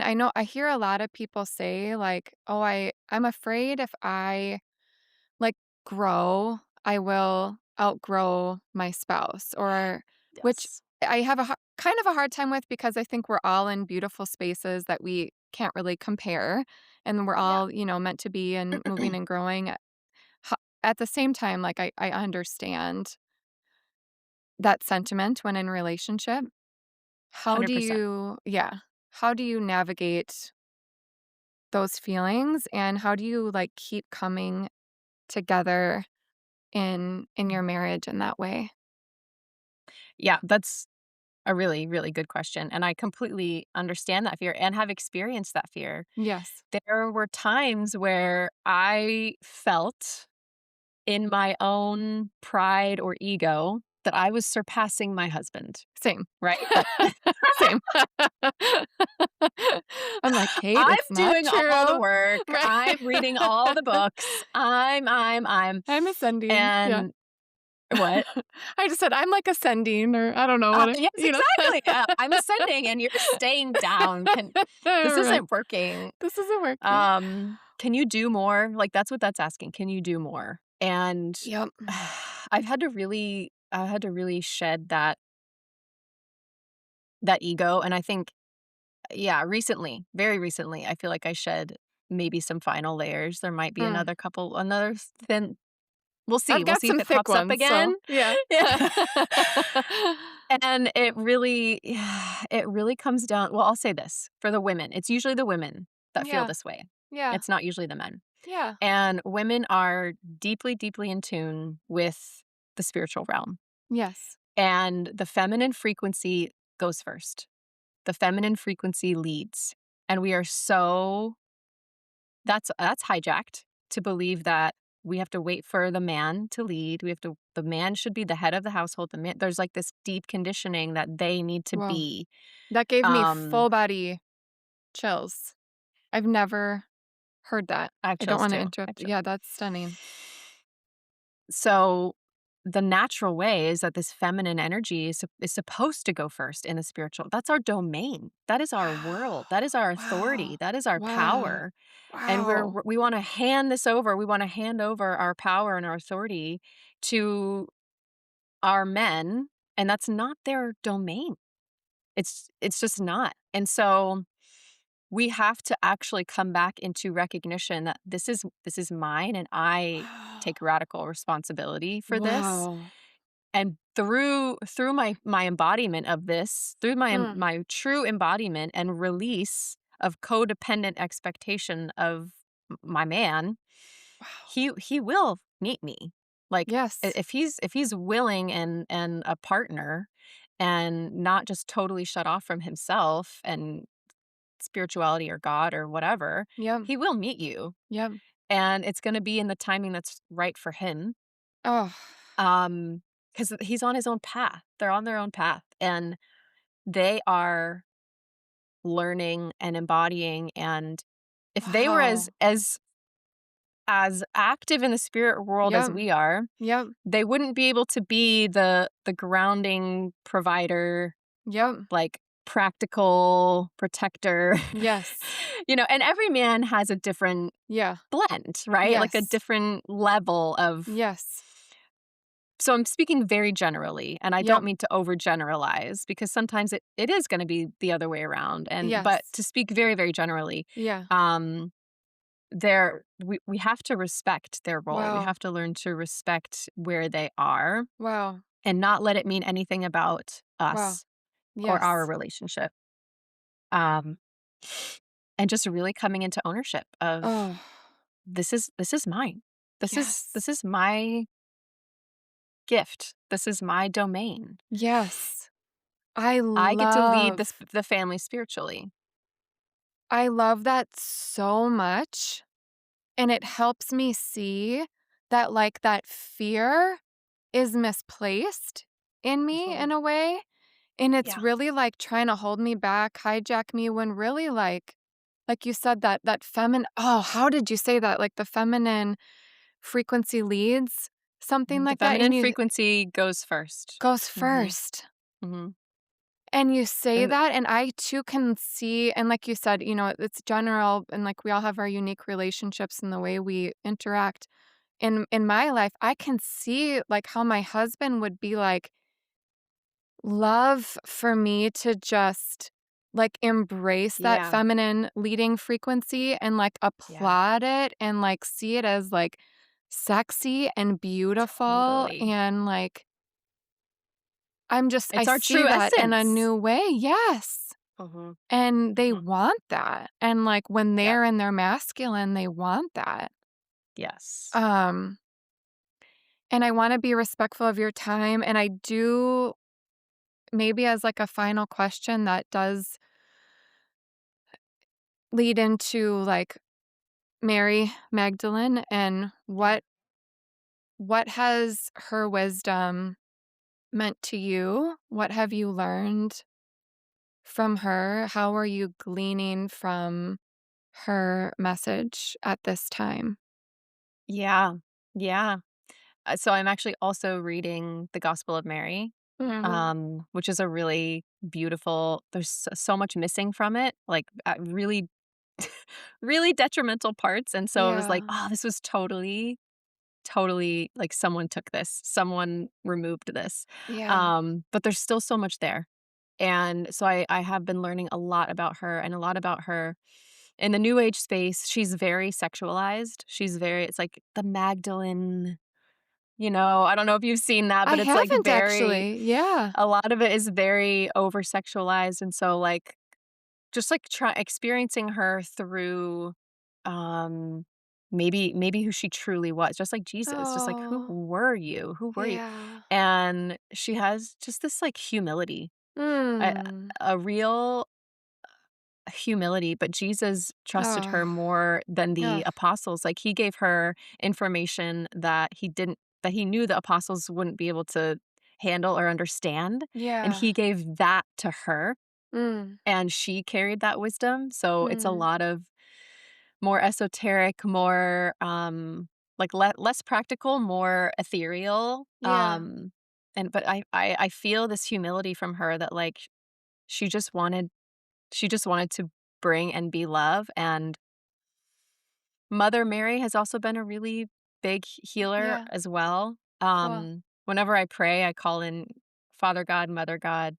I know I hear a lot of people say like, "Oh, I'm afraid if I like grow, I will outgrow my spouse," or which Yes. I have kind of a hard time with because I think we're all in beautiful spaces that we can't really compare, and we're Yeah. all, meant to be and moving and growing. At the same time, like I understand that sentiment when in relationship. How do 100%. you, yeah, how do you navigate those feelings, and how do you like keep coming together in your marriage in that way? Yeah, that's a really, really good question. And I completely understand that fear and have experienced that fear. Yes. There were times where I felt in my own pride or ego that I was surpassing my husband, Same. right? Like Same. I'm like, "Kate, I'm it's not doing all the true." work. Right. I'm reading all the books. I'm. I'm ascending, yeah. And what? I just said, "I'm, like, ascending," or I don't know what Yes, you know? exactly. I'm ascending and you're staying down. This Right. isn't working. This isn't working. Can you do more? Like that's what that's asking. Can you do more? And Yep. I had to really shed that ego. And I think, yeah, recently, very recently, I feel like I shed maybe some final layers. There might be Mm. another thin. We'll see. I've We'll got see if some it thick pops up ones, so again. yeah. Yeah. And it really, it really comes down. Well, I'll say this for the women. It's usually the women that feel Yeah. this way. Yeah. It's not usually the men. Yeah. And women are deeply, deeply in tune with the spiritual realm. Yes. And the feminine frequency goes first. The feminine frequency leads. And we are so that's hijacked to believe that we have to wait for the man to lead. The man should be the head of the household. There's like this deep conditioning that they need to Whoa. be. That gave me Um, full body chills. I've never heard that. I have I don't chills wanna too. I have interrupt. chills. Yeah, that's stunning. So the natural way is that this feminine energy is supposed to go first in the spiritual. That's our domain. That is our world. That is our Wow. authority. That is our Wow. power. And Wow. we want to hand this over. We want to hand over our power and our authority to our men, and that's not their domain. It's just not. And so we have to actually come back into recognition that this is mine and I Wow. take radical responsibility for this. Wow. And through my embodiment of this, through Mm. my true embodiment and release of codependent expectation of my man, Wow. he will meet me. Like Yes. if he's willing and a partner and not just totally shut off from himself and spirituality or God or whatever, Yep. he will meet you. Yep. And it's going to be in the timing that's right for him. Oh. Cuz he's on his own path. They're on their own path and they are learning and embodying, and if they were Wow. as active in the spirit world as Yep. we are, Yep. they wouldn't be able to be the grounding provider, Yep. like practical protector. Yes. And every man has a different Yeah. blend, right? Like a Yes. different level of. Yes. So I'm speaking very generally, and I Yep. don't mean to overgeneralize because sometimes it is going to be the other way around. But Yes. to speak very, very generally, Yeah. um, we have to respect their role. We Wow. have to learn to respect where they are Wow. and not let it mean anything about Wow. us or our Yes. relationship. Um, and just really coming into ownership of Oh. this is mine. Yes. This is my gift. This is my domain. Yes. I I get to lead love the family spiritually. I love that so much, and it helps me see that, like, that fear is misplaced in me Mhm. in a way, and it's Yeah. really, like, trying to hold me back, hijack me when really, like you said, that feminine. Oh, how did you say that? Like, the feminine frequency leads? Something Mhm. The like that, and feminine you frequency goes first. goes Mhm. first. Mhm. And you say And that, and I too can see, and like you said, it's general, and like we all have our unique relationships and the way we interact. In my life, I can see like how my husband would be like, love for me to just like embrace that yeah, feminine leading frequency and like yeah, applaud it and like see it as like sexy and beautiful totally. and like I It's our see true that in a essence. new way. Yes. Mhm. And they Mhm. want that, and, like, when Yep. they're in their masculine, they want that. Yes. Um, and I wanna be respectful of your time, and I do maybe as, like, a final question that does lead into, like, Mary Magdalene and Yeah. what has her wisdom meant to you? What have you learned from her? How are you gleaning from her message at this time? Yeah. Yeah. So I'm actually also reading the Gospel of Mary, Mm, which is a really beautiful there's so much missing from it, like, really really detrimental parts, and so I was like, yeah. "Oh, this was totally like, someone took this, someone removed this." Yeah. But there's still so much there, and so I have been learning a lot about her and a lot about her in the new age space. She's very sexualized, she's very it's like the Magdalene, I don't know if you've seen that, I but it's, like, haven't very actually. Yeah. a lot of it is very over sexualized, and so, like, just, like, try experiencing her through, um, maybe who she truly was, just like Jesus, just like, "Who Oh, were you? Who were you?" yeah. And she has just this, like, humility, a Mm. a real humility, but Jesus trusted Oh, her more than the ugh. apostles, like, he gave her information that he knew the apostles wouldn't be able to handle or understand, and Yeah. he gave that to her, Mm, and she carried that wisdom, so it's a mm. lot of more esoteric, more, like, less practical, more ethereal, Yeah. and but I feel this humility from her that, like, she just wanted she just wanted to bring and be love, and Mother Mary has also been a really big healer Yeah. as well. Cool. Whenever I pray, I call in Father God, Mother God,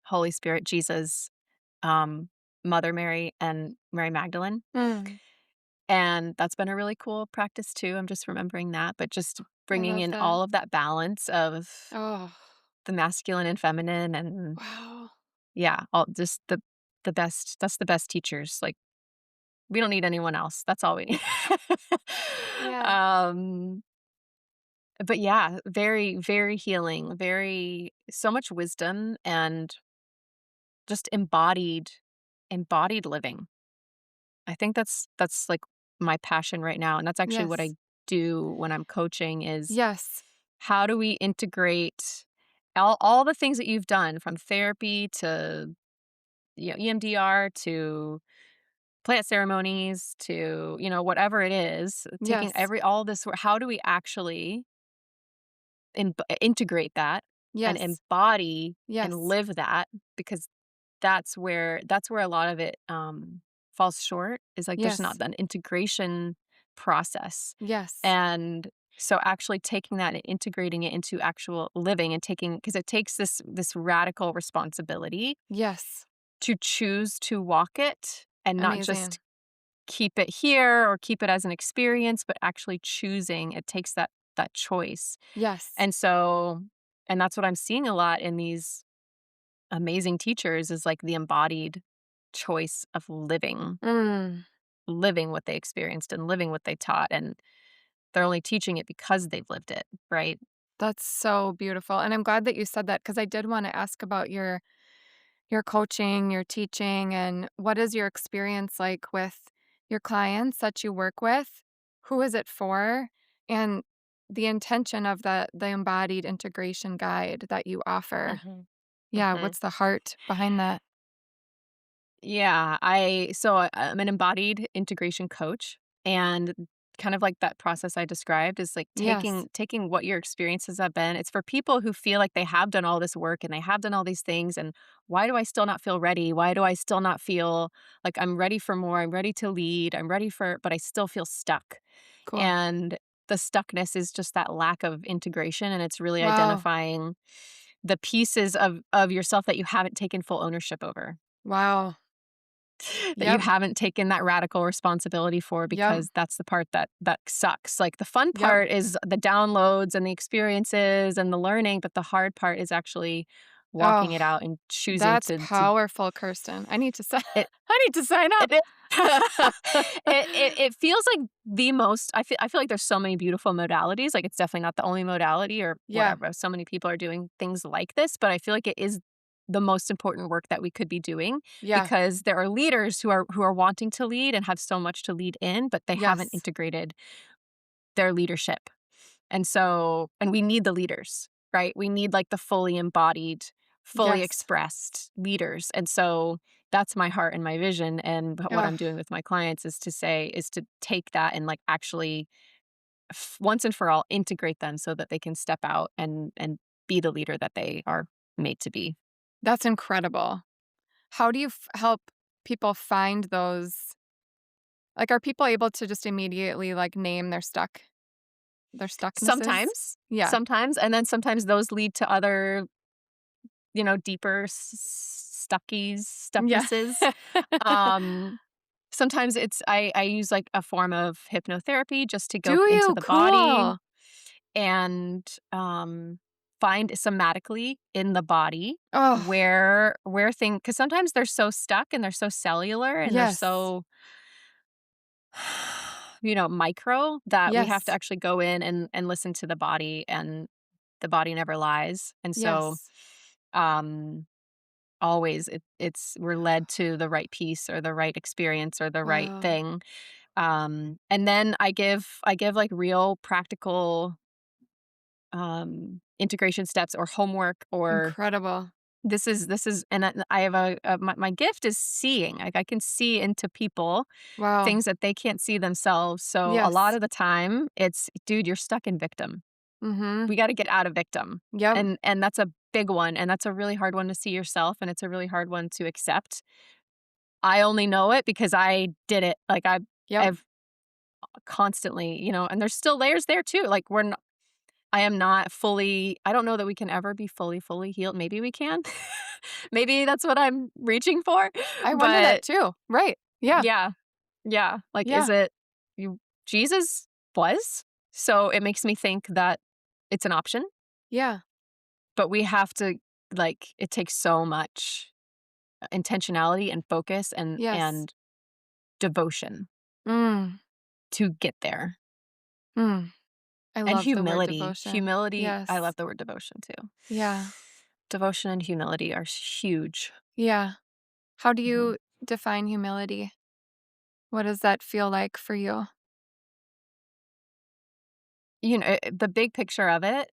Holy Spirit, Jesus, um, Mother Mary, and Mary Magdalene, Mm. and that's been a really cool practice too. I'm just remembering that, but just I bringing love in that. all of that balance of Oh, the masculine and feminine, and wow. yeah, all just the best that's the best teachers, like, we don't need anyone else, that's all we need. Yeah. Um, but yeah, very, very healing, very so much wisdom and just embodied living. I think that's, like, my passion right now, and that's actually what I Yes. do when I'm coaching is Yes. how do we integrate all the things that you've done from therapy to, EMDR to plant ceremonies to, whatever it is, taking Yes. every all this work, how do we actually integrate that and Yes. embody and Yes. live that? Because that's where a lot of it, falls short, is, like, there's not Yes. that integration process, Yes. and so actually taking that and integrating it into actual living and taking because it takes this radical responsibility Yes. to choose to walk it and not just Amazing. keep it here or keep it as an experience, but actually choosing. It takes that choice. Yes. And so and that's what I'm seeing a lot in these amazing teachers is like the embodied choice of Mm. living what they experienced and living what they taught, and they're only teaching it because they've lived it, right? That's so beautiful, and I'm glad that you said that because I did wanna ask about your coaching, your teaching, and what is your experience like with your clients that you work with? Who is it for? And the intention of the embodied integration guide that you offer. Mhm. Yeah, Mhm. what's the heart behind that? Yeah, I'm an embodied integration coach, and kind of like that process I described is like Yes. taking what your experiences have been. It's for people who feel like they have done all this work and they have done all these things, and why do I still not feel ready? Why do I still not feel like I'm ready for more? I'm ready to lead. I'm ready for, but I still feel stuck. Cool. And the stuckness is just that lack of integration, and it's really Wow. identifying the pieces of yourself that you haven't taken full ownership over. Wow. That you Yep. haven't taken that radical responsibility for, Yep. because that's the part that sucks. Like, the fun Yep. part is the downloads and the experiences and the learning, but the hard part is actually walking Oh, it out and choosing that's to powerful, Kirsten. I need to sign it I need to sign it up. is it feels like the most I feel like there's so many beautiful modalities, like, it's definitely not the only modality or Yeah. whatever, so many people are doing things like this, but I feel like it is the most important work that we could be doing, Yeah. because there are leaders who are wanting to lead and have so much to lead in, but they haven't Yes. integrated their leadership, and we need the leaders, right? We need like the fully embodied, fully Yes. expressed leaders. And so that's my heart and my vision. And what Ugh, I'm doing with my clients is to take that and like actually once and for all integrate them so that they can step out and be the leader that they are made to be. that's incredible. How do you help people find those? Like, are people able to just immediately like name their stucknesses? Sometimes, Yeah. sometimes, and then sometimes those lead to other, deeper Yeah. stucknesses. Um, Sometimes I use like a form of hypnotherapy just to Do go into you? the body Cool. and find somatically in the body Oh, where thing because sometimes they're so stuck and they're so cellular and they're yes. so micro that we have to Yes. actually go in and listen to the body, and the body never lies. And so Yes. um always it's we're led to the right piece or the right experience or the right Wow. thing. And then I give like real practical integration steps or homework, or Incredible. this is and I have my gift is seeing. Like I can see into people Wow. things that they can't see themselves. So a lot Yes. of the time it's, dude, you're stuck in victim. Mhm. We got to get out of victim. Yep. And that's a big one, and that's a really hard one to see yourself, and it's a really hard one to accept. I only know it because I did it. Like Yep. I've constantly, and there's still layers there too. Like I am not fully, I don't know that we can ever be fully healed. Maybe we can. Maybe that's what I'm reaching for. I wonder that But too. Right. Yeah. yeah, yeah. Like, is Yeah. it you? Jesus was. So it makes me think that it's an option, Yeah. but we have to, like, it takes so much intentionality and focus and Yes. and devotion Mm. to get there. Mm. I And love the word humility. devotion. Humility, I Yes. love the word devotion too. Yeah. Devotion and humility are huge. Yeah. How do Mhm. you define humility? What does that feel like for you? The big picture of it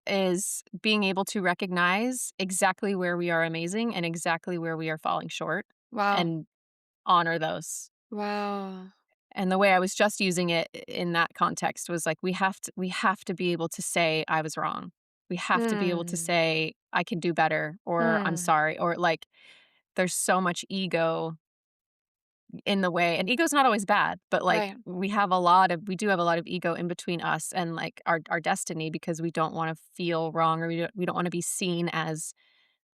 is being able to recognize exactly where we are amazing and exactly where we are falling short, Wow. and honor those. Wow. And the way I was just using it in that context was like we have to be able to say I was wrong. We have to be able to Mm. say I can do better, or I'm Mm. sorry, or like there's so much ego in the way, and ego's not always bad, but like Right. we do have a lot of ego in between us and like our destiny, because we don't want to feel wrong, or we don't want to be seen as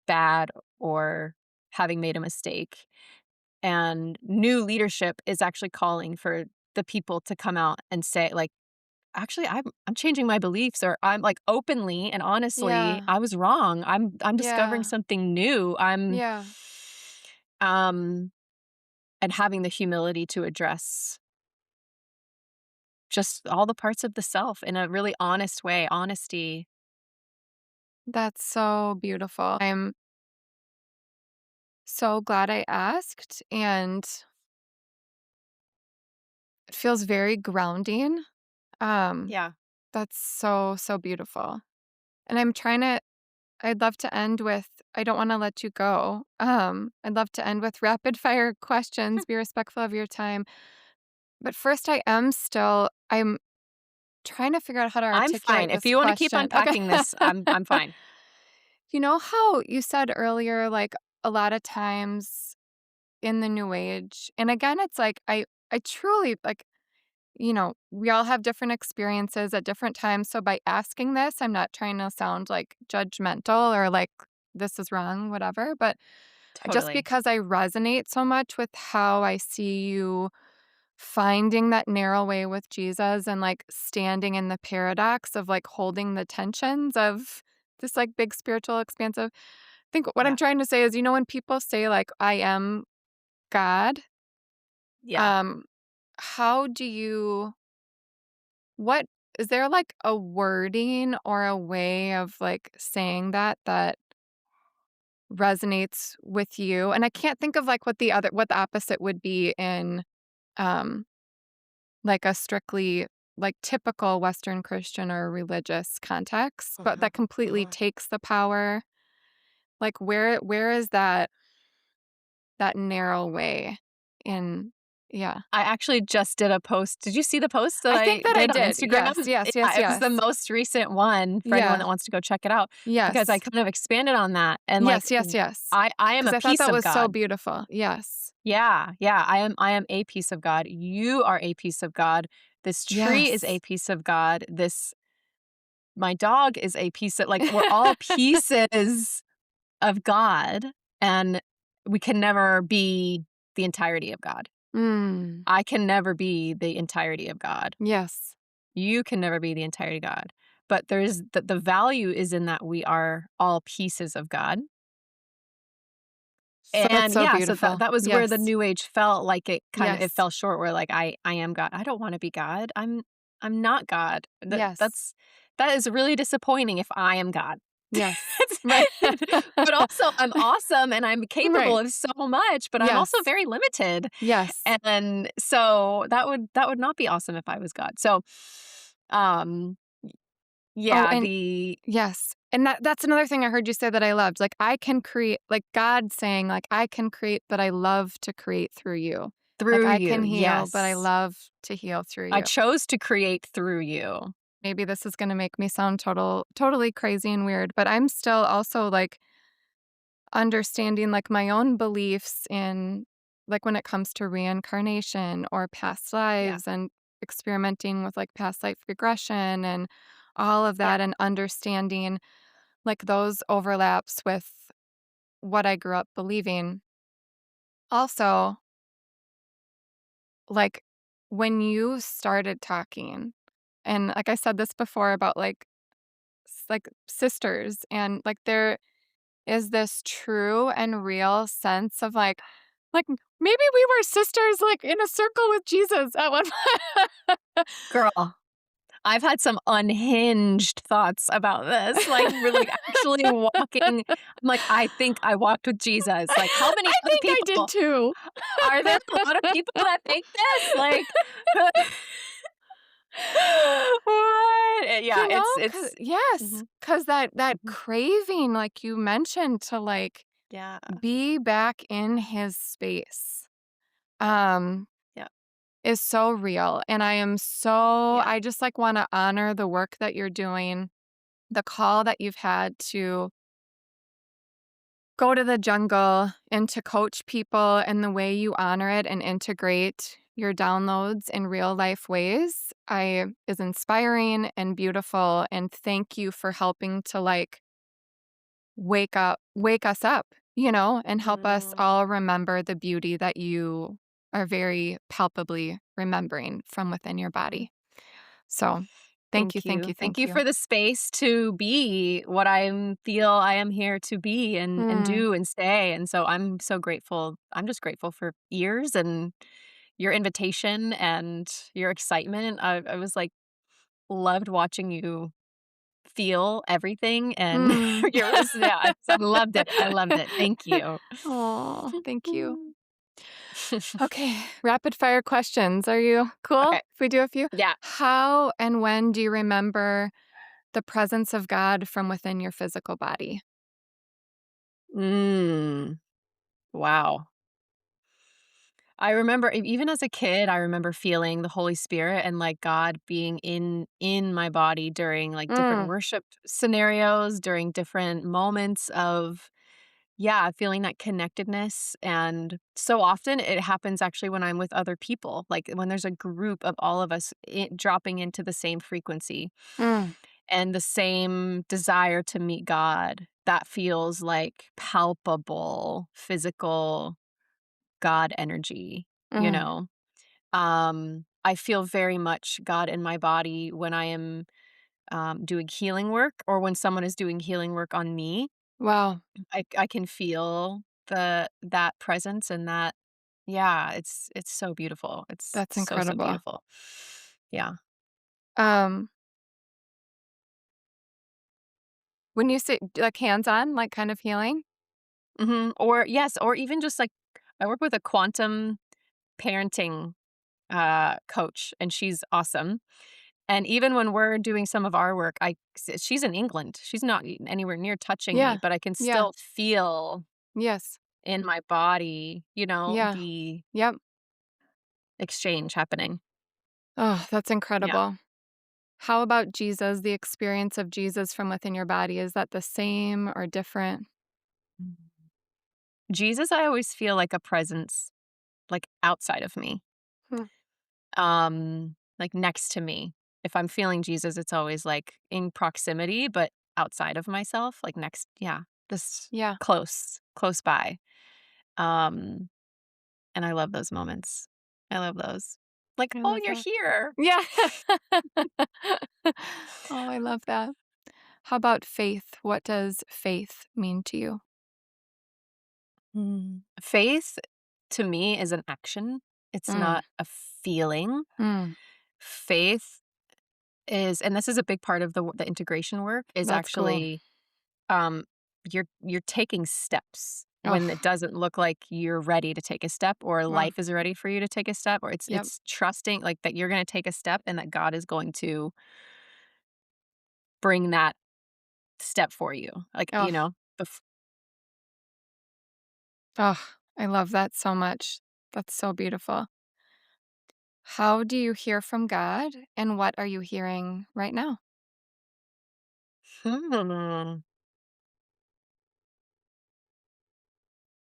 bad or having made a mistake. And new leadership is actually calling for the people to come out and say like, actually, I'm changing my beliefs, or I'm like openly and honestly, Yeah. I was wrong. I'm discovering Yeah. something new. I'm Yeah. um and having the humility to address just all the parts of the self in a really honest way. Honesty. That's so beautiful. I'm so glad I asked, and it feels very grounding. Um, Yeah. that's so, so beautiful. And I'd love to end with, I don't want to let you go. I'd love to end with rapid fire questions, be respectful of your time. But first, I'm trying to figure out how to I'm articulate fine. If this you want to keep question. Okay. unpacking this, I'm fine. You know how you said earlier, like a lot of times in the new age, and again, it's like, I truly like, we all have different experiences at different times. So by asking this, I'm not trying to sound like judgmental or like this is wrong, whatever. But just Totally. because I resonate so much with how I see you finding that narrow way with Jesus and like standing in the paradox of like holding the tensions of this like big spiritual expansive. I think what I'm Yeah. trying to say is, when people say like I am God, Yeah. um, how do you what is there like a wording or a way of like saying that resonates with you? And I can't think of like what the opposite would be in um like a strictly like typical Western Christian or religious context, but Mhm, that completely mhm. takes the power. Like where is that narrow way in yeah. I actually just did a post. Did you see the post that I think I that I did on did. Instagram? Yes, yes, yes, Yeah, it was the yes. most recent one for anyone Yeah. that wants to go check it out because I Yes. kind of expanded on that and, like, Yes, yes, yes. I am Because a I thought piece that of was so God. beautiful. Yes. Yeah, yeah, I am a piece of God. You are a piece of God. This tree is a Yes. piece of God. This my dog is a piece of, like, we're all pieces of God, and we can never be the entirety of God. Mm. I can never be the entirety of God. Yes. You can never be the entirety of God. But there's the value is in that we are all pieces of God. That's And so yeah, so that beautiful. that was where the Yes. new age felt like it Yes. fell short where like I am God. I don't want to be God. I'm not God. Yes. That is really disappointing if I am God. Yes. Right. But also I'm awesome and I'm capable Right. of so much, but I'm also Yes. very limited. Yes. And so that would not be awesome if I was God. So um Oh, yeah, and the yes. And that's another thing I heard you say that I loved. Like I can create like God saying like I can create, but I love to create through you. Like through I you. can heal, but I Yes. love to heal through I you. chose to create through you. Maybe this is going to make me sound totally crazy and weird, but I'm still also like understanding like my own beliefs in like when it comes to reincarnation or past Yeah. lives and experimenting with like past life regression and all of Yeah. that and understanding like those overlaps with what I grew up believing. Also, like when you started talking, and like I said this before about like like sisters and like there is this true and real sense of like maybe we were sisters like in a circle with Jesus at one point. Girl, I've had some unhinged thoughts about this, like, we're, like, actually walking I'm like, "I think I walked with Jesus." Like, how many I other think I did people too. are there a lot of people that think this? Like, what? Yeah, You know, cause it's yes, Mhm, cause that mhm. craving, like you mentioned, to like Yeah, be back in his space, um, yeah, is so real. And yeah, I just like want to honor the work that you're doing, the call that you've had to go to the jungle and to coach people and the way you honor it and integrate your downloads in real life ways I is inspiring and beautiful, and thank you for helping to like wake us up, you know, and help us mm. all remember the beauty that you are very palpably remembering from within your Mhm. body. So thank you, Thank thank you. you, Thank thank you you. for the space to be what I feel I am here to be and Mm, do and stay. And so I'm so grateful. I'm just grateful for ears and your invitation and your excitement. I was like loved watching you feel everything and mm. yeah, I loved it. I loved it. Thank you. Oh, thank you. Okay, rapid fire questions. Are you cool Okay. if we do a few? Yeah. How and when do you remember the presence of God from within your physical body? Mm. Wow. I remember even as a kid, I remember feeling the Holy Spirit and, like, God being in my body during, like, different Mm, worship scenarios, during different moments of yeah, feeling that connectedness, and so often it happens actually when I'm with other people, like, when there's a group of all of us dropping into the same frequency mm, and the same desire to meet God, that feels like palpable, physical God energy, you mm. know? I feel very much God in my body when I am doing healing work or when someone is doing healing work on me. Wow, I can feel that presence and that yeah, it's so beautiful. It's that's so so incredible. beautiful. Yeah. Um, when you say like hands-on, like kind of healing? Or yes, or even just like I work with a quantum parenting coach and she's awesome. And even when we're doing some of our work, she's in England. She's not anywhere near touching me, Yeah. but I can Yeah. still feel Yes. in my body, Yeah. the Yep. exchange happening. Oh, that's Yeah. incredible. How about Jesus, the experience of Jesus from within your body? Is that the same or different? Jesus, I always feel like a presence, like outside of me, Hmm. like next to me. If I'm feeling Jesus, it's always like in proximity, but outside of myself, like next, yeah, just Yeah. close by. Um, and I love those moments. I love those. Like, I oh, love you're that. here. Yeah. Oh, I love that. How about faith? What does faith mean to you? Faith to me is an action. It's Mm, not a feeling. mm, Faith is, and this is a big part of the integration work, is that's cool. actually um you're taking steps when it Oh, doesn't look like you're ready to take a step, or wow. life is ready for you to take a step, or Yep. it's trusting like that you're going to take a step and that God is going to bring that step for you. Like, Oh, oh, I love that so much. That's so beautiful. How do you hear from God, and what are you hearing right now? Hmm.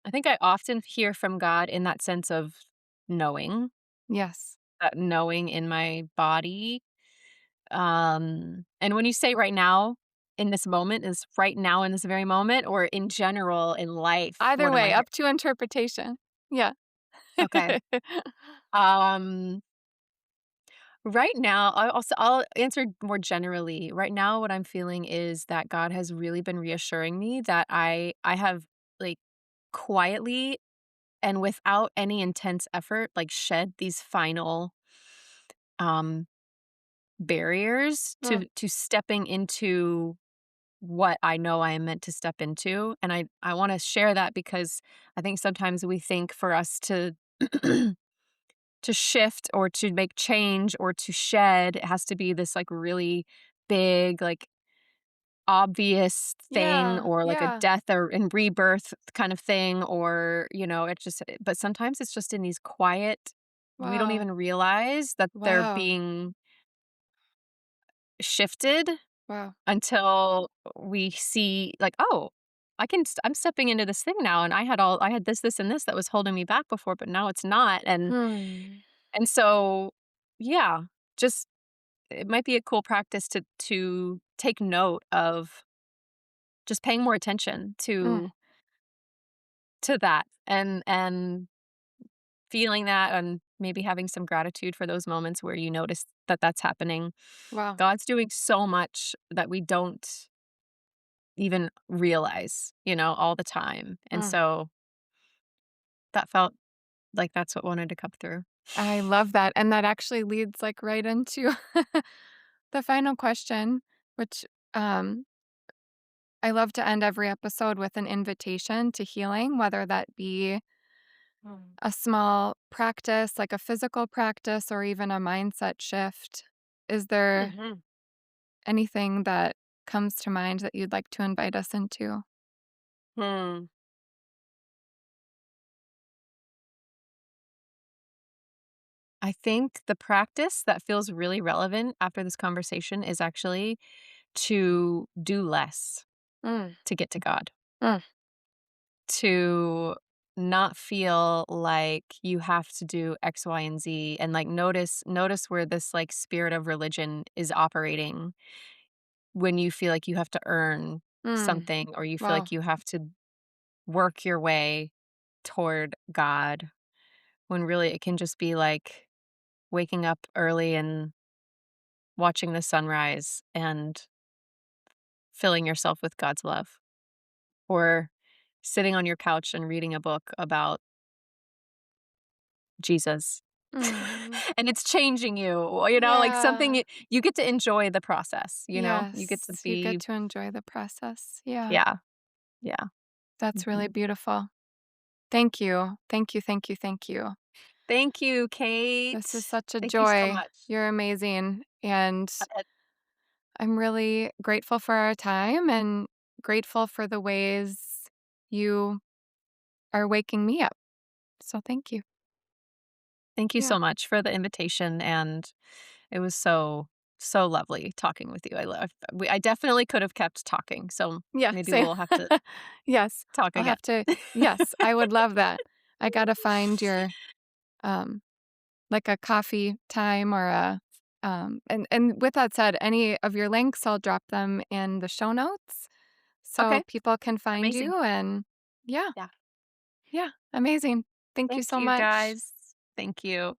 I think I often hear from God in that sense of knowing, Yes. that knowing in my body. And when you say right now, in this moment, is right now in this very moment, or in general in life? Either What am I way, hearing? up to interpretation. Yeah. Okay. Um, right now, I'll answer more generally. Right now, what I'm feeling is that God has really been reassuring me that I have like quietly and without any intense effort, like shed these final um barriers Mm, to stepping into what I know I am meant to step into. And I want to share that because I think sometimes we think for us to to shift or to make change or to shed, it has to be this like really big, like obvious thing, yeah, or like a yeah. death or in rebirth kind of thing, or it just, but sometimes it's just in these quiet, we don't Wow. even realize that they're Wow. being shifted Wow. until we see like, oh, I'm stepping into this thing now, and I had this and this that was holding me back before, but now it's not. Hmm. And so, yeah, just it might be a cool practice to take note of just paying more attention Mm, to that, and feeling that, and maybe having some gratitude for those moments where you notice that that's happening. wow. God's doing so much that we don't even realize, all the time. And Mm. so that felt like that's what wanted to come through. I love that, and that actually leads, like, right into the final question, which, um, I love to end every episode with an invitation to healing, whether that be a small practice, like a physical practice, or even a mindset shift. Is there Mhm. anything that comes to mind that you'd like to invite us into? Hmm. I think the practice that feels really relevant after this conversation is actually to do less Mm, to get to God, mm, to not feel like you have to do X, Y, and Z, and like notice where this like spirit of religion is operating when you feel like you have to earn mm. something, or you feel Wow. like you have to work your way toward God, when really it can just be like waking up early and watching the sunrise and filling yourself with God's love, or sitting on your couch and reading a book about Jesus. Mm. And it's changing you, like something Yeah. you get to enjoy the process, you get to Yes, you get be, to enjoy the process. Yeah, yeah, yeah. that's really Mhm. beautiful. Thank you. Thank you, thank you, thank you. Thank you, Kate. This is such a Thank you so joy. much. You're amazing. And Uh, I'm really grateful for our time and grateful for the ways you are waking me up. So thank you. Thank you Yeah. so much for the invitation, and it was so lovely talking with you. I definitely could have kept talking, so Yeah, maybe same. we'll have to Yes. talk I'll again. have to yes, I would love that. I gotta find your, um, like a coffee time or and with that said, any of your links, I'll drop them in the show notes so Okay, people can find amazing. you and yeah, Yeah. yeah, amazing. Thank you Thank so you, much. guys. Thank you.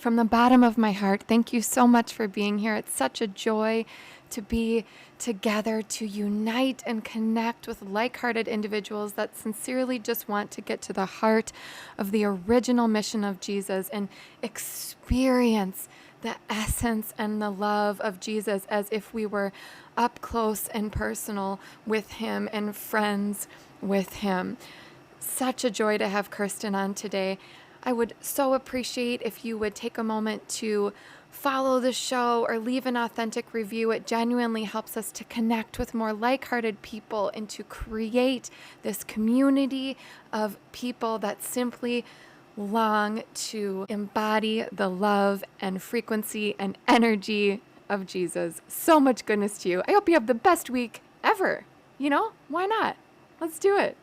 From the bottom of my heart, thank you so much for being here. It's such a joy to be together, to unite and connect with like hearted individuals that sincerely just want to get to the heart of the original mission of Jesus and experience the essence and the love of Jesus as if we were up close and personal with Him and friends with Him. Such a joy to have Kirsten on today. I would so appreciate if you would take a moment to follow the show or leave an authentic review. It genuinely helps us to connect with more like hearted people and to create this community of people that simply long to embody the love and frequency and energy of Jesus. So much goodness to you. I hope you have the best week ever. Why not? Let's do it.